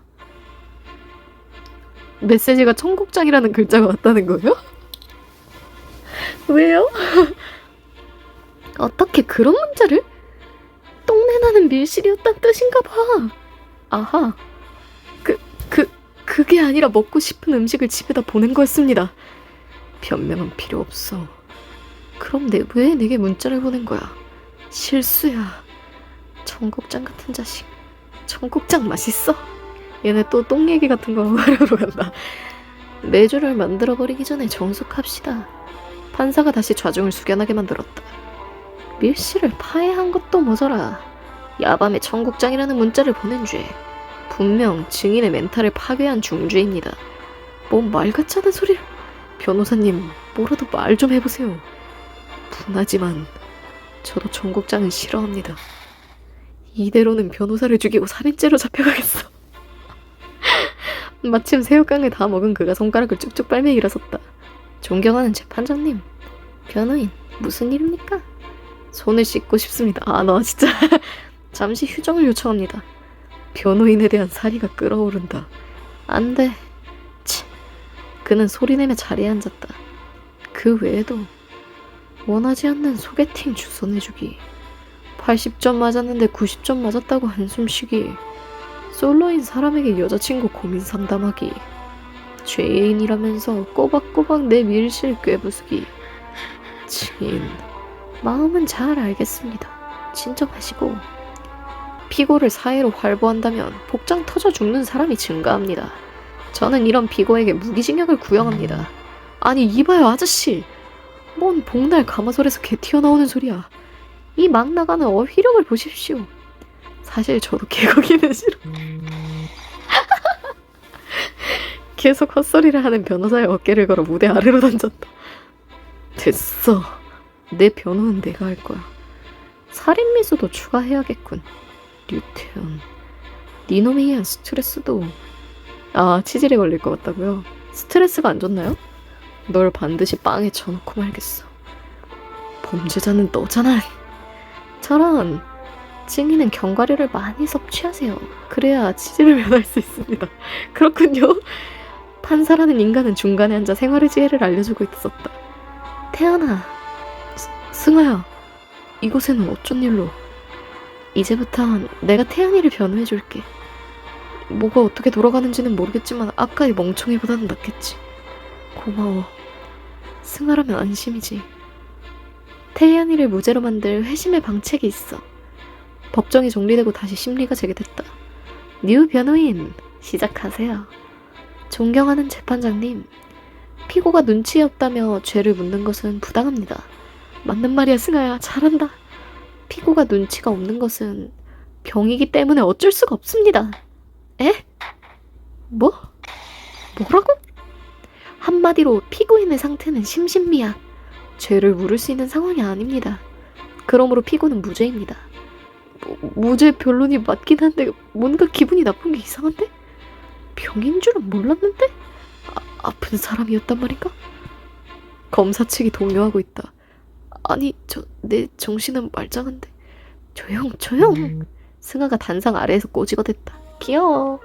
메시지가 청국장이라는 글자가 왔다는 거예요? 왜요? 어떻게 그런 문자를? 똥내나는 밀실이었단 뜻인가 봐. 아하. 그게 아니라 먹고 싶은 음식을 집에다 보낸 거였습니다. 변명은 필요 없어. 그럼 왜 내게 문자를 보낸 거야? 실수야. 청국장 같은 자식. 청국장 맛있어? 얘네 또 똥 얘기 같은 거 하려고 간다. 매주를 만들어버리기 전에 정숙합시다. 판사가 다시 좌중을 숙연하게 만들었다. 밀실을 파해한 것도 모자라 야밤에 청국장이라는 문자를 보낸 죄. 분명 증인의 멘탈을 파괴한 중죄입니다. 뭔 말 같지 않은 소리를. 변호사님, 뭐라도 말 좀 해보세요. 분하지만 저도 청국장은 싫어합니다. 이대로는 변호사를 죽이고 살인죄로 잡혀가겠어. 마침 새우깡을 다 먹은 그가 손가락을 쭉쭉 빨며 일어섰다. 존경하는 재판장님, 변호인, 무슨 일입니까? 손을 씻고 싶습니다. 아, 너 진짜. 잠시 휴정을 요청합니다. 변호인에 대한 사리가 끓어오른다. 안 돼. 치. 그는 소리내며 자리에 앉았다. 그 외에도 원하지 않는 소개팅 주선해주기, 80점 맞았는데 90점 맞았다고 한숨 쉬기, 솔로인 사람에게 여자친구 고민 상담하기, 죄인이라면서 꼬박꼬박 내 밀실 꿰부수기. 증인, 마음은 잘 알겠습니다. 진정하시고. 피고를 사회로 활보한다면 복장 터져 죽는 사람이 증가합니다. 저는 이런 피고에게 무기징역을 구형합니다. 아니, 이봐요 아저씨. 뭔 복날 가마솥에서 개 튀어나오는 소리야. 이 막 나가는 어휘력을 보십시오. 사실 저도 개고기는 싫어. 계속 헛소리를 하는 변호사의 어깨를 걸어 무대 아래로 던졌다. 됐어. 내 변호는 내가 할 거야. 살인미수도 추가해야겠군. 류태현, 니놈에 의한 스트레스도. 아, 치질에 걸릴 것 같다고요? 스트레스가 안 좋나요? 널 반드시 빵에 쳐놓고 말겠어. 범죄자는 너잖아. 저런, 증인은 견과류를 많이 섭취하세요. 그래야 치질을 면할 수 있습니다. 그렇군요. 판사라는 인간은 중간에 앉아 생활의 지혜를 알려주고 있었다. 태연아, 승아야, 이곳에는 어쩐 일로? 이제부터 내가 태연이를 변호해줄게. 뭐가 어떻게 돌아가는지는 모르겠지만 아까의 멍청이보다는 낫겠지. 고마워. 승아라면 안심이지. 태연이를 무죄로 만들 회심의 방책이 있어. 법정이 정리되고 다시 심리가 재개됐다. 뉴 변호인, 시작하세요. 존경하는 재판장님, 피고가 눈치 없다며 죄를 묻는 것은 부당합니다. 맞는 말이야, 승아야. 잘한다. 피고가 눈치가 없는 것은 병이기 때문에 어쩔 수가 없습니다. 에? 뭐? 뭐라고? 한마디로 피고인의 상태는 심신미약. 죄를 물을 수 있는 상황이 아닙니다. 그러므로 피고는 무죄입니다. 무죄 변론이 맞긴 한데 뭔가 기분이 나쁜 게 이상한데? 병인 줄은 몰랐는데? 아픈 사람이었단 말인가? 검사 측이 동요하고 있다. 아니, 내 정신은 말짱한데. 조용. 승아가 단상 아래에서 꼬집어댔다. 귀여워.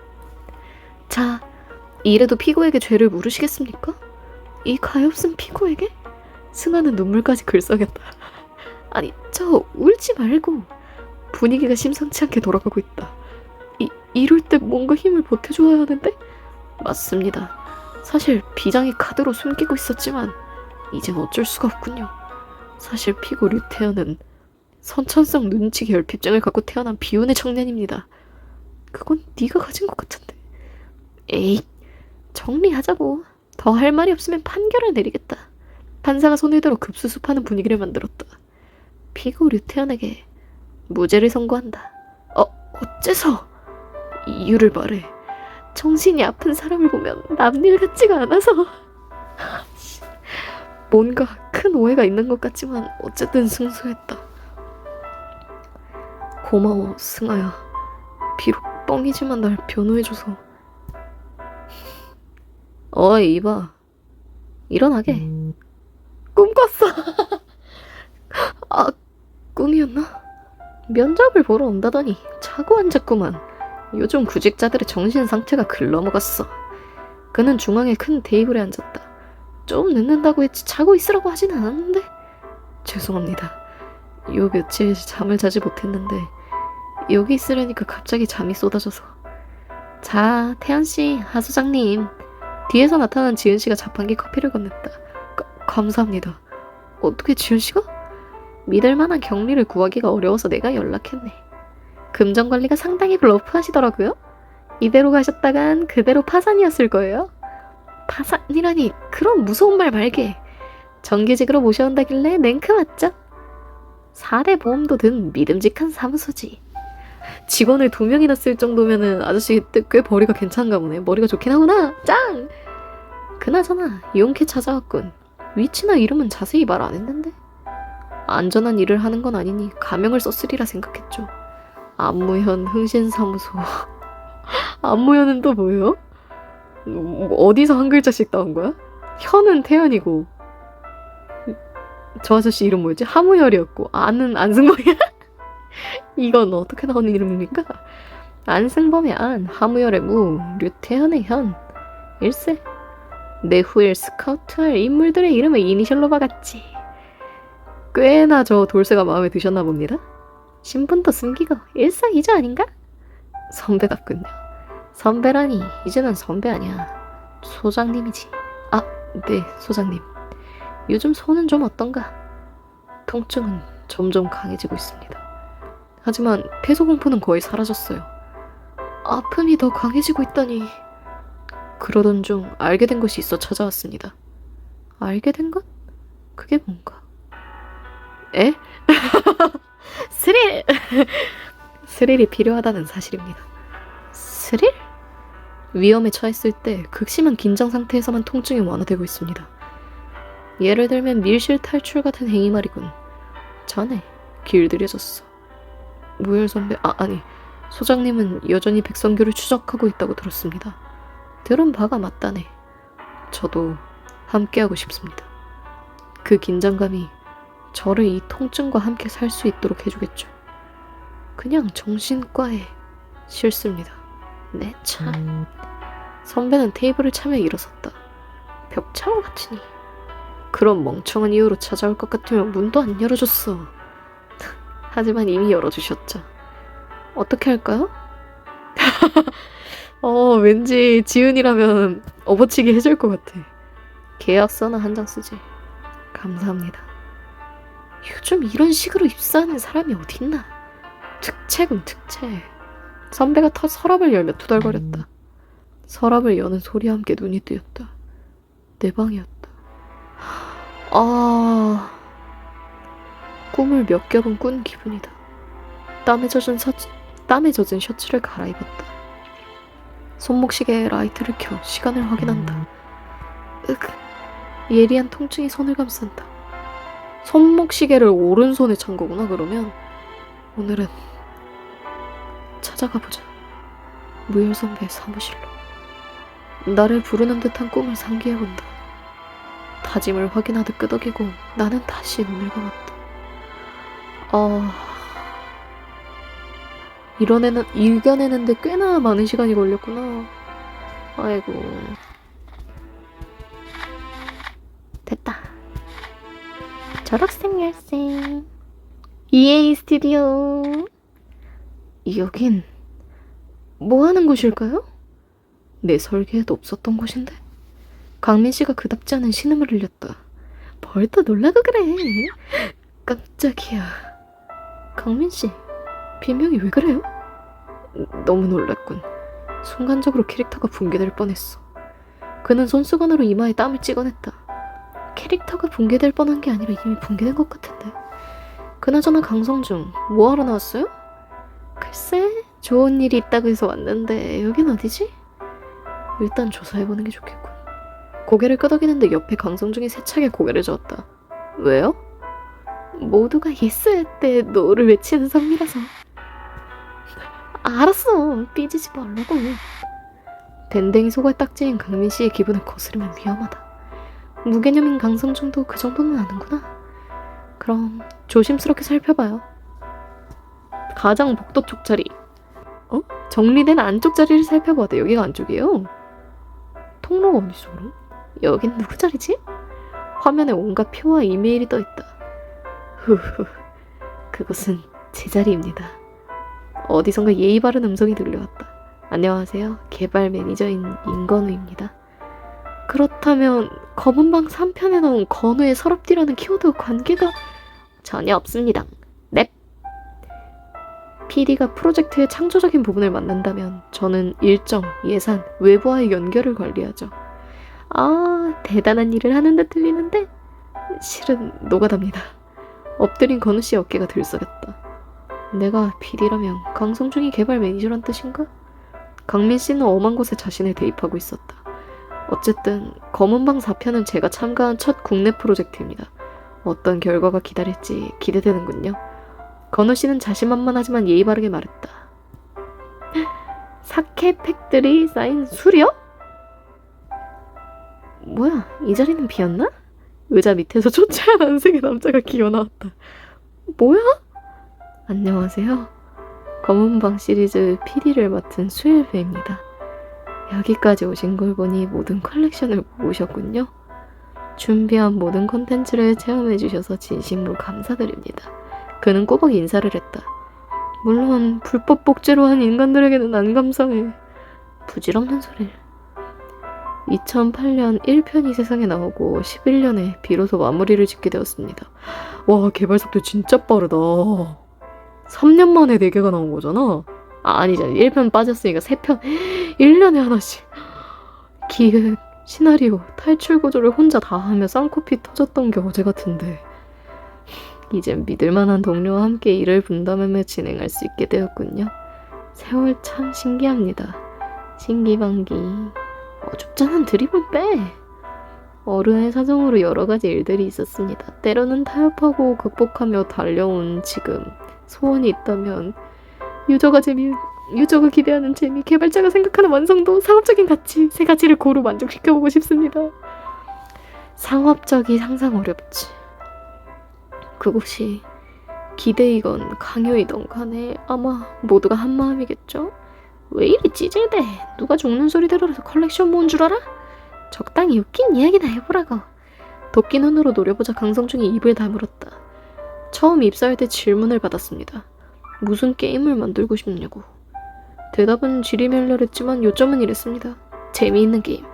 자, 이래도 피고에게 죄를 물으시겠습니까? 이 가엾은 피고에게? 승아는 눈물까지 글썽였다. 아니, 울지 말고. 분위기가 심상치 않게 돌아가고 있다. 이럴 때 뭔가 힘을 보태줘야 하는데? 맞습니다. 사실 비장이 카드로 숨기고 있었지만 이젠 어쩔 수가 없군요. 사실 피고 류태현은 선천성 눈치 결핍증을 갖고 태어난 비운의 청년입니다. 그건 네가 가진 것 같은데. 에이, 정리하자고. 더 할 말이 없으면 판결을 내리겠다. 판사가 손을 들어 급수습하는 분위기를 만들었다. 피고 류태현에게 무죄를 선고한다. 어째서? 이유를 말해. 정신이 아픈 사람을 보면 남일 같지가 않아서. 뭔가 큰 오해가 있는 것 같지만 어쨌든 승소했다. 고마워, 승아야. 비록 뻥이지만 날 변호해줘서. 어이, 이봐. 일어나게. 꿈 꿨어. 아, 꿈이었나? 면접을 보러 온다더니 자고 앉았구만. 요즘 구직자들의 정신 상태가 글러먹었어. 그는 중앙의 큰 테이블에 앉았다. 좀 늦는다고 했지 자고 있으라고 하진 않았는데. 죄송합니다. 요 며칠 잠을 자지 못했는데 여기 있으려니까 갑자기 잠이 쏟아져서. 자, 태연씨, 하 소장님. 뒤에서 나타난 지은씨가 자판기 커피를 건넸다. 감사합니다. 어떻게 지은씨가? 믿을만한 경리를 구하기가 어려워서 내가 연락했네. 금전관리가 상당히 러프하시더라고요. 이대로 가셨다간 그대로 파산이었을 거예요. 파산이라니, 그런 무서운 말 말게. 정규직으로 모셔온다길래 냉큼 왔죠. 4대 보험도 든 믿음직한 사무소지. 직원을 2명이나 쓸 정도면은 아저씨 꽤 벌이가 괜찮은가 보네. 머리가 좋긴 하구나. 짱! 그나저나 용케 찾아왔군. 위치나 이름은 자세히 말 안 했는데. 안전한 일을 하는 건 아니니 가명을 썼으리라 생각했죠. 안무현 흥신사무소. 안무현은 또 뭐예요? 어디서 한 글자씩 따온 거야? 현은 태연이고 저 아저씨 이름 뭐였지? 하무열이었고 안은 안승범이야? 이건 어떻게 나오는 이름입니까? 안승범의 안, 하무열의 무, 류태현의 현. 일세. 내후일 스카우트할 인물들의 이름을 이니셜로 박았지. 꽤나 저 돌쇠가 마음에 드셨나 봅니다. 신분도 숨기고 일석이조 아닌가? 선배답군요. 선배라니, 이제는 선배 아니야. 소장님이지. 아, 네, 소장님. 요즘 손은 좀 어떤가? 통증은 점점 강해지고 있습니다. 하지만 폐소공포는 거의 사라졌어요. 아픔이 더 강해지고 있다니. 그러던 중 알게 된 것이 있어 찾아왔습니다. 알게 된 것? 그게 뭔가? 에? 스릴! 스릴이 필요하다는 사실입니다. 스릴? 위험에 처했을 때 극심한 긴장 상태에서만 통증이 완화되고 있습니다. 예를 들면 밀실 탈출 같은 행위 말이군. 자네, 길들여졌어. 무열 선배, 아니, 소장님은 여전히 백성규를 추적하고 있다고 들었습니다. 들은 바가 맞다네. 저도 함께하고 싶습니다. 그 긴장감이 저를 이 통증과 함께 살 수 있도록 해주겠죠. 그냥 정신과에 싫습니다. 네, 참. 선배는 테이블을 차며 일어섰다. 벽차고 같으니. 그런 멍청한 이유로 찾아올 것 같으면 문도 안 열어줬어. 하지만 이미 열어주셨죠. 어떻게 할까요? 왠지 지은이라면 업어치기 해줄 것 같아. 계약서나 한 장 쓰지. 감사합니다. 요즘 이런 식으로 입사하는 사람이 어딨나? 특채군, 특채. 선배가 서랍을 열며 투덜거렸다. 서랍을 여는 소리와 함께 눈이 뜨였다. 내 방이었다. 꿈을 몇 겹은 꾼 기분이다. 땀에 젖은 셔츠를 갈아입었다. 손목시계에 라이트를 켜 시간을 확인한다. 예리한 통증이 손을 감싼다. 손목시계를 오른손에 찬 거구나, 그러면. 오늘은 찾아가 보자. 무열 선배의 사무실로. 나를 부르는 듯한 꿈을 상기해본다. 다짐을 확인하듯 끄덕이고 나는 다시 눈을 감았다. 이겨내는데 꽤나 많은 시간이 걸렸구나. 아이고. 됐다. 졸업생 열생. EA 스튜디오. 여긴 뭐 하는 곳일까요? 내 설계에도 없었던 곳인데. 강민 씨가 그답지 않은 신음을 흘렸다. 벌써 놀라고 그래. 깜짝이야. 강민 씨, 비명이 왜 그래요? 너무 놀랐군. 순간적으로 캐릭터가 붕괴될 뻔했어. 그는 손수건으로 이마에 땀을 찍어냈다. 캐릭터가 붕괴될 뻔한 게 아니라 이미 붕괴된 것 같은데. 그나저나 강성중, 뭐하러 나왔어요? 글쎄, 좋은 일이 있다고 해서 왔는데 여긴 어디지? 일단 조사해보는 게 좋겠군. 고개를 끄덕이는데 옆에 강성중이 세차게 고개를 저었다. 왜요? 모두가 예스할 때 너를 외치는 성이라서. 알았어, 삐지지 말라고. 밴댕이 속을 딱지인 강민 씨의 기분을 거스르면 위험하다. 무개념인 강성중도 그 정도는 아는구나. 그럼 조심스럽게 살펴봐요. 가장 복도 쪽 자리. 정리된 안쪽 자리를 살펴봐도 여기가 안쪽이에요. 통로가 어디서 그럼? 여긴 누구 자리지? 화면에 온갖 표와 이메일이 떠있다. 후후, 그곳은 제 자리입니다. 어디선가 예의 바른 음성이 들려왔다. 안녕하세요. 개발 매니저인 임건우입니다. 그렇다면 검은 방 3편에 나온 건우의 서랍디라는 키워드와 관계가 전혀 없습니다. 넵. PD가 프로젝트의 창조적인 부분을 맡는다면 저는 일정, 예산, 외부와의 연결을 관리하죠. 대단한 일을 하는 듯 들리는데 실은 노가다입니다. 엎드린 건우 씨의 어깨가 들썩였다. 내가 PD라면 강성중이 개발 매니저란 뜻인가? 강민 씨는 엄한 곳에 자신을 대입하고 있었다. 어쨌든 검은방 4편은 제가 참가한 첫 국내 프로젝트입니다. 어떤 결과가 기다릴지 기대되는군요. 건우 씨는 자신만만하지만 예의 바르게 말했다. 사케 팩들이 쌓인 술이요? 뭐야, 이 자리는 비었나? 의자 밑에서 초췌한 안색의 남자가 기어나왔다. 뭐야? 안녕하세요. 검은방 시리즈 PD를 맡은 수일배입니다. 여기까지 오신 걸 보니 모든 컬렉션을 모으셨군요. 준비한 모든 콘텐츠를 체험해주셔서 진심으로 감사드립니다. 그는 꼬박 인사를 했다. 물론 불법 복제로 한 인간들에게는 안 감사해. 부질없는 소리를. 2008년 1편이 세상에 나오고 11년에 비로소 마무리를 짓게 되었습니다. 와, 개발 속도 진짜 빠르다. 3년 만에 4개가 나온 거잖아. 아니잖아. 1편 빠졌으니까 3편 1년에 하나씩. 기획, 시나리오, 탈출 구조를 혼자 다 하며 쌍코피 터졌던 게 어제 같은데 이젠 믿을만한 동료와 함께 일을 분담하며 진행할 수 있게 되었군요. 세월 참 신기합니다. 신기방기. 어줍잖은 드립은 빼. 어른의 사정으로 여러 가지 일들이 있었습니다. 때로는 타협하고 극복하며 달려온 지금 소원이 있다면 유저가 기대하는 재미, 개발자가 생각하는 완성도, 상업적인 가치, 세 가지를 고루 만족시켜보고 싶습니다. 상업적이 상상 어렵지. 그곳이 기대이건 강요이던 간에 아마 모두가 한마음이겠죠? 왜 이리 찌질대? 누가 죽는 소리 들어서 컬렉션 모은 줄 알아? 적당히 웃긴 이야기나 해보라고. 도끼 눈으로 노려보자 강성중이 입을 다물었다. 처음 입사할 때 질문을 받았습니다. 무슨 게임을 만들고 싶냐고. 대답은 지리멸렬했지만 요점은 이랬습니다. 재미있는 게임.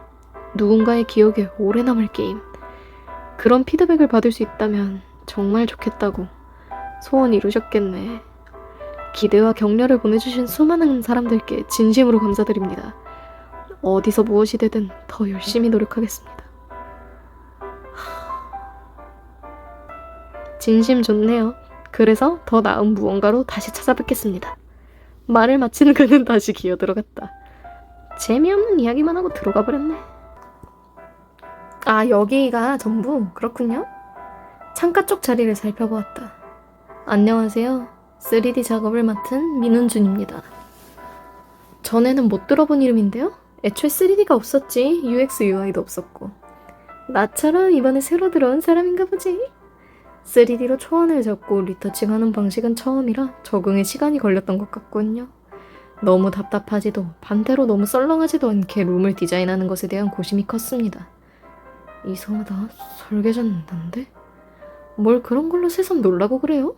누군가의 기억에 오래 남을 게임. 그런 피드백을 받을 수 있다면 정말 좋겠다고. 소원 이루셨겠네. 기대와 격려를 보내주신 수많은 사람들께 진심으로 감사드립니다. 어디서 무엇이 되든 더 열심히 노력하겠습니다. 진심 좋네요. 그래서 더 나은 무언가로 다시 찾아뵙겠습니다. 말을 마친 그는 다시 기어 들어갔다. 재미없는 이야기만 하고 들어가 버렸네. 아, 여기가 전부 그렇군요. 창가 쪽 자리를 살펴보았다. 안녕하세요. 3D 작업을 맡은 민훈준입니다. 전에는 못 들어본 이름인데요. 애초에 3D가 없었지. UX, UI도 없었고. 나처럼 이번에 새로 들어온 사람인가 보지. 3D로 초안을 잡고 리터칭하는 방식은 처음이라 적응에 시간이 걸렸던 것 같군요. 너무 답답하지도 반대로 너무 썰렁하지도 않게 룸을 디자인하는 것에 대한 고심이 컸습니다. 이상하다. 설계자는 난데? 뭘 그런 걸로 새삼 놀라고 그래요?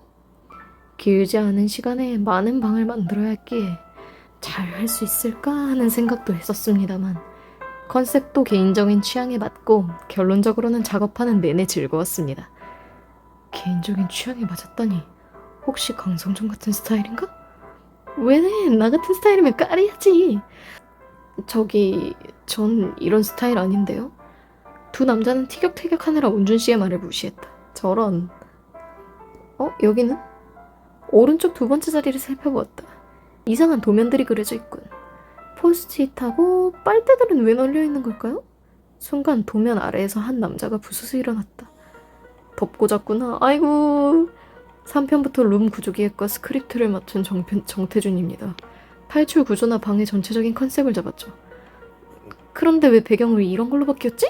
길지 않은 시간에 많은 방을 만들어야 했기에 잘 할 수 있을까 하는 생각도 했었습니다만 컨셉도 개인적인 취향에 맞고 결론적으로는 작업하는 내내 즐거웠습니다. 개인적인 취향에 맞았다니 혹시 강성준 같은 스타일인가? 왜 나 같은 스타일이면 까리하지. 전 이런 스타일 아닌데요. 두 남자는 티격태격하느라 운준씨의 말을 무시했다. 저런. 여기는? 오른쪽 두 번째 자리를 살펴보았다. 이상한 도면들이 그려져 있군. 포스트잇하고 빨대들은 왜 널려있는 걸까요? 순간 도면 아래에서 한 남자가 부스스 일어났다. 덮고 잤구나. 아이고. 3편부터 룸 구조기획과 스크립트를 맡은 정태준입니다. 탈출 구조나 방의 전체적인 컨셉을 잡았죠. 그런데 왜 배경을 이런 걸로 바뀌었지?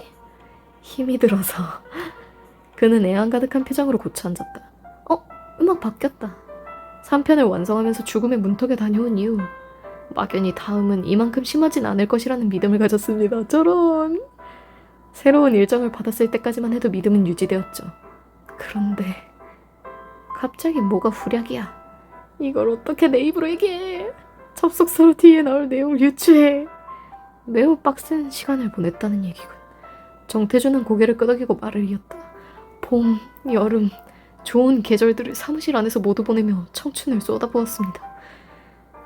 힘이 들어서. 그는 애환 가득한 표정으로 고쳐 앉았다. 음악 바뀌었다. 3편을 완성하면서 죽음의 문턱에 다녀온 이후 막연히 다음은 이만큼 심하진 않을 것이라는 믿음을 가졌습니다. 저런. 새로운 일정을 받았을 때까지만 해도 믿음은 유지되었죠. 그런데 갑자기 뭐가 후략이야. 이걸 어떻게 내 입으로 얘기해. 접속사로 뒤에 나올 내용을 유추해. 매우 빡센 시간을 보냈다는 얘기군. 정태준은 고개를 끄덕이고 말을 이었다. 봄, 여름, 좋은 계절들을 사무실 안에서 모두 보내며 청춘을 쏟아부었습니다.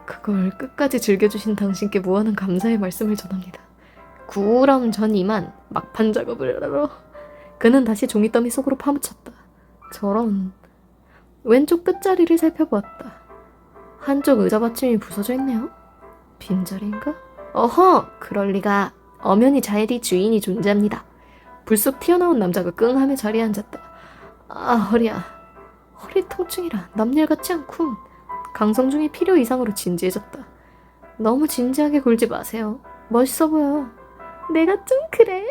그걸 끝까지 즐겨주신 당신께 무한한 감사의 말씀을 전합니다. 그럼 전 이만 막판 작업을 하러. 그는 다시 종이더미 속으로 파묻혔다. 저런. 왼쪽 끝자리를 살펴보았다. 한쪽 의자 받침이 부서져 있네요. 빈자리인가? 어허! 그럴 리가. 엄연히 자리 주인이 존재합니다. 불쑥 튀어나온 남자가 끙하며 자리에 앉았다. 아, 허리야. 허리 통증이라 남일 같지 않군. 강성중이 필요 이상으로 진지해졌다. 너무 진지하게 굴지 마세요. 멋있어 보여. 내가 좀 그래?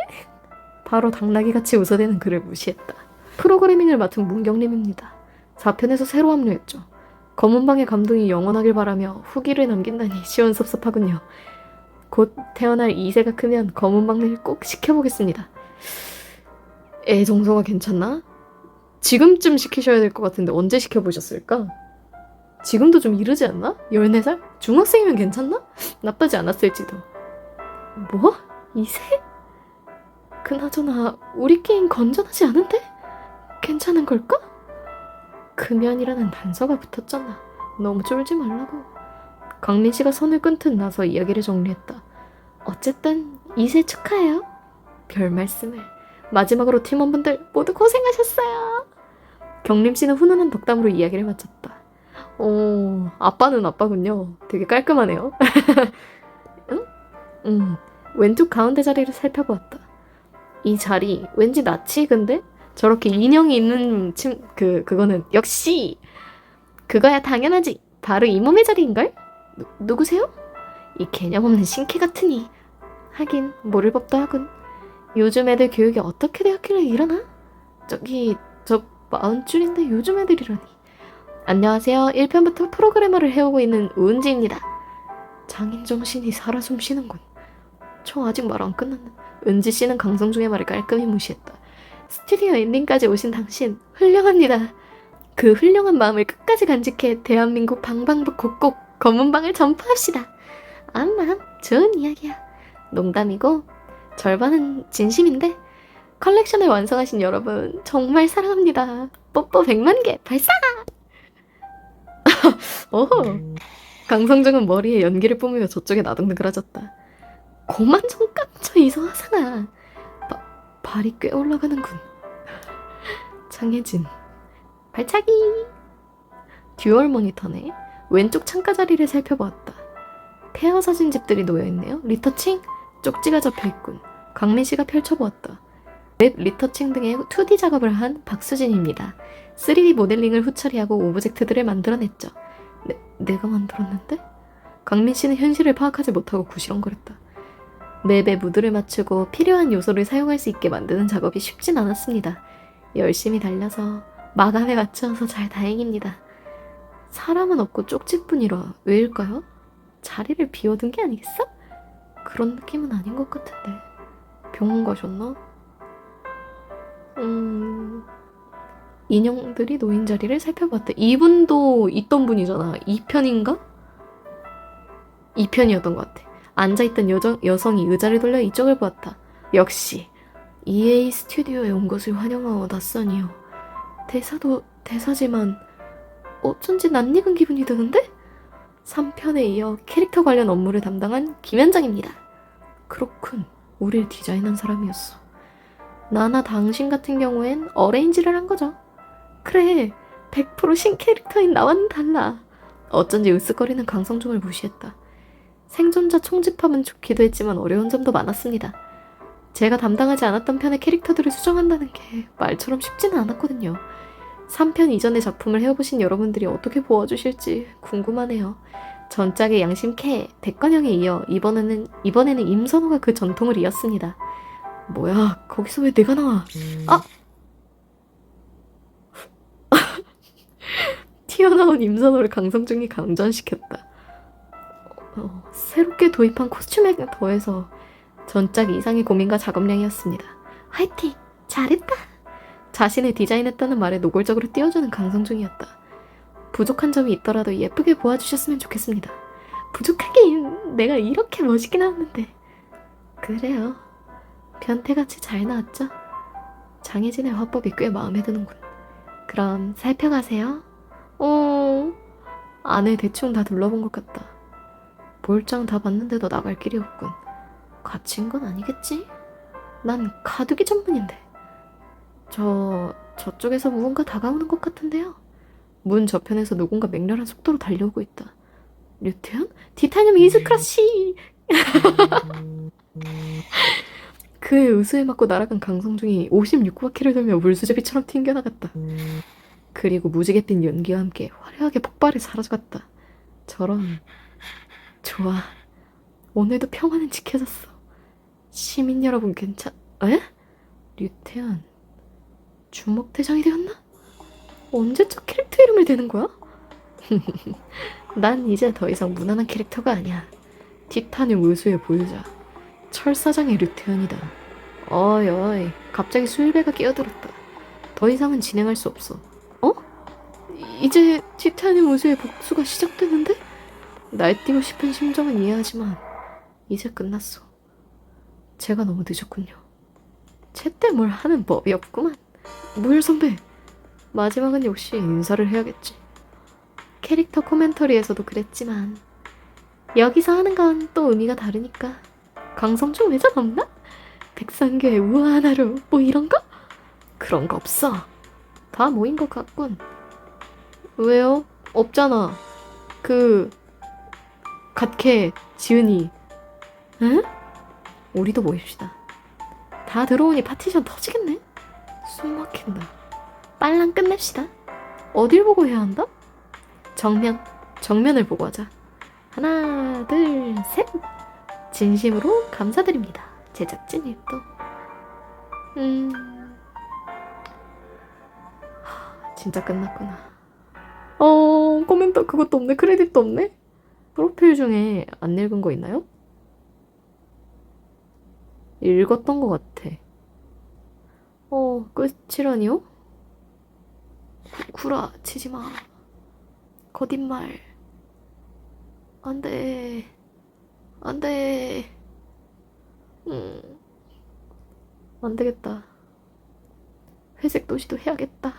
바로 당나귀같이 웃어대는 그를 무시했다. 프로그래밍을 맡은 문경림입니다. 4편에서 새로 합류했죠. 검은방의 감동이 영원하길 바라며 후기를 남긴다니 시원섭섭하군요. 곧 태어날 2세가 크면 검은방을 꼭 시켜보겠습니다. 애 정서가 괜찮나? 지금쯤 시키셔야 될 것 같은데 언제 시켜보셨을까? 지금도 좀 이르지 않나? 14살? 중학생이면 괜찮나? 나쁘지 않았을지도. 뭐? 2세? 그나저나 우리 게임 건전하지 않은데? 괜찮은 걸까? 금연이라는 단서가 붙었잖아. 너무 쫄지 말라고. 강민 씨가 선을 끊듯 나서 이야기를 정리했다. 어쨌든 2세 축하해요. 별 말씀을. 마지막으로 팀원분들 모두 고생하셨어요. 경림 씨는 훈훈한 덕담으로 이야기를 마쳤다. 아빠는 아빠군요. 되게 깔끔하네요. 응? 왼쪽 가운데 자리를 살펴보았다. 이 자리 왠지 낯이 근데? 저렇게 인형이 있는 그거는 역시 그거야 당연하지. 바로 이 몸의 자리인걸? 누구세요? 이 개념 없는 신캐 같으니. 하긴 모를 법도 하군. 요즘 애들 교육이 어떻게 되었길래 이러나? 저 40줄인데 요즘 애들이라니. 안녕하세요. 1편부터 프로그래머를 해오고 있는 우은지입니다. 장인 정신이 살아 숨쉬는군. 저 아직 말 안 끝났는. 은지씨는 강성중의 말을 깔끔히 무시했다. 스튜디오 엔딩까지 오신 당신 훌륭합니다. 그 훌륭한 마음을 끝까지 간직해 대한민국 방방북 곳곳 검은방을 전파합시다. 암만 좋은 이야기야. 농담이고 절반은 진심인데 컬렉션을 완성하신 여러분 정말 사랑합니다. 뽀뽀 100만 개 발사! 오호. 강성중은 머리에 연기를 뿜으며 저쪽에 나동그라졌다. 고만 좀 깜쳐 이성하잖아. 발이 꽤 올라가는군. 장혜진 발차기. 듀얼 모니터네. 왼쪽 창가 자리를 살펴보았다. 페어 사진집들이 놓여있네요. 리터칭? 쪽지가 적혀있군. 강민 씨가 펼쳐보았다. 웹 리터칭 등의 2D 작업을 한 박수진입니다. 3D 모델링을 후처리하고 오브젝트들을 만들어냈죠. 내가 만들었는데? 강민 씨는 현실을 파악하지 못하고 구시렁거렸다. 맵에 무드를 맞추고 필요한 요소를 사용할 수 있게 만드는 작업이 쉽진 않았습니다. 열심히 달려서 마감에 맞추어서 잘 다행입니다. 사람은 없고 쪽지뿐이라 왜일까요? 자리를 비워둔 게 아니겠어? 그런 느낌은 아닌 것 같은데. 병원 가셨나? 인형들이 놓인 자리를 살펴봤다. 이분도 있던 분이잖아. 2편인가? 2편이었던 것 같아. 앉아있던 여성이 의자를 돌려 이쪽을 보았다. 역시 EA 스튜디오에 온 것을 환영하오 낯선이요. 대사도 대사지만 어쩐지 낯익은 기분이 드는데? 3편에 이어 캐릭터 관련 업무를 담당한 김현정입니다. 그렇군. 우릴 디자인한 사람이었어. 나나 당신 같은 경우엔 어레인지를 한 거죠. 그래, 100% 신캐릭터인 나와는 달라. 어쩐지 으쓱거리는 강성중을 무시했다. 생존자 총집합은 좋기도 했지만 어려운 점도 많았습니다. 제가 담당하지 않았던 편의 캐릭터들을 수정한다는 게 말처럼 쉽지는 않았거든요. 3편 이전의 작품을 해보신 여러분들이 어떻게 보아주실지 궁금하네요. 전작의 양심캐, 백관형에 이어 이번에는 임선호가 그 전통을 이었습니다. 뭐야, 거기서 왜 내가 나와? 아! 튀어나온 임선호를 강성중이 강전시켰다. 새롭게 도입한 코스튬에 더해서 전작 이상의 고민과 작업량이었습니다. 화이팅! 잘했다! 자신을 디자인했다는 말에 노골적으로 띄워주는 강성중이었다. 부족한 점이 있더라도 예쁘게 보아주셨으면 좋겠습니다. 부족하긴 내가 이렇게 멋있게 나왔는데. 그래요. 변태같이 잘 나왔죠? 장혜진의 화법이 꽤 마음에 드는군. 그럼 살펴가세요. 안을 대충 다 둘러본 것 같다. 볼장 다 봤는데도 나갈 길이 없군. 갇힌 건 아니겠지? 난 가두기 전문인데. 저쪽에서 무언가 다가오는 것 같은데요. 문 저편에서 누군가 맹렬한 속도로 달려오고 있다. 류태현? 티타늄 이즈크라시! 그의 의수에 맞고 날아간 강성중이 56바퀴를 돌며 물수제비처럼 튕겨나갔다. 그리고 무지갯빛 연기와 함께 화려하게 폭발해 사라져갔다. 저런... 좋아. 오늘도 평화는 지켜졌어. 시민 여러분 에? 류태현... 주먹대장이 되었나? 언제적 캐릭터 이름을 대는 거야? 난 이제 더 이상 무난한 캐릭터가 아니야. 티타늄 의수의 보유자 철사장의 류태현이다. 어이 갑자기 수일배가 끼어들었다. 더 이상은 진행할 수 없어. 어? 이제 티타늄 의수의 복수가 시작되는데? 날뛰고 싶은 심정은 이해하지만 이제 끝났어. 제가 너무 늦었군요. 제때 뭘 하는 법이 없구만. 무일 선배, 마지막은 역시 인사를 해야겠지. 캐릭터 코멘터리에서도 그랬지만 여기서 하는 건 또 의미가 다르니까. 강성중 외전 없나? 백선교의 우아한 하루 뭐 이런 거? 그런 거 없어. 다 모인 것 같군. 왜요? 없잖아. 갓캐 지은이. 응? 우리도 모입시다. 다 들어오니 파티션 터지겠네? 숨 막힌다. 빨랑 끝냅시다. 어딜 보고 해야 한다? 정면을 보고 하자. 하나, 둘, 셋. 진심으로 감사드립니다. 제작진일도. 진짜 끝났구나. 코멘터 그것도 없네. 크레딧도 없네. 프로필 중에 안 읽은 거 있나요? 읽었던 것 같아. 끝이라니요? 구라 치지마. 거짓말. 안돼. 안되겠다. 회색 도시도 해야겠다.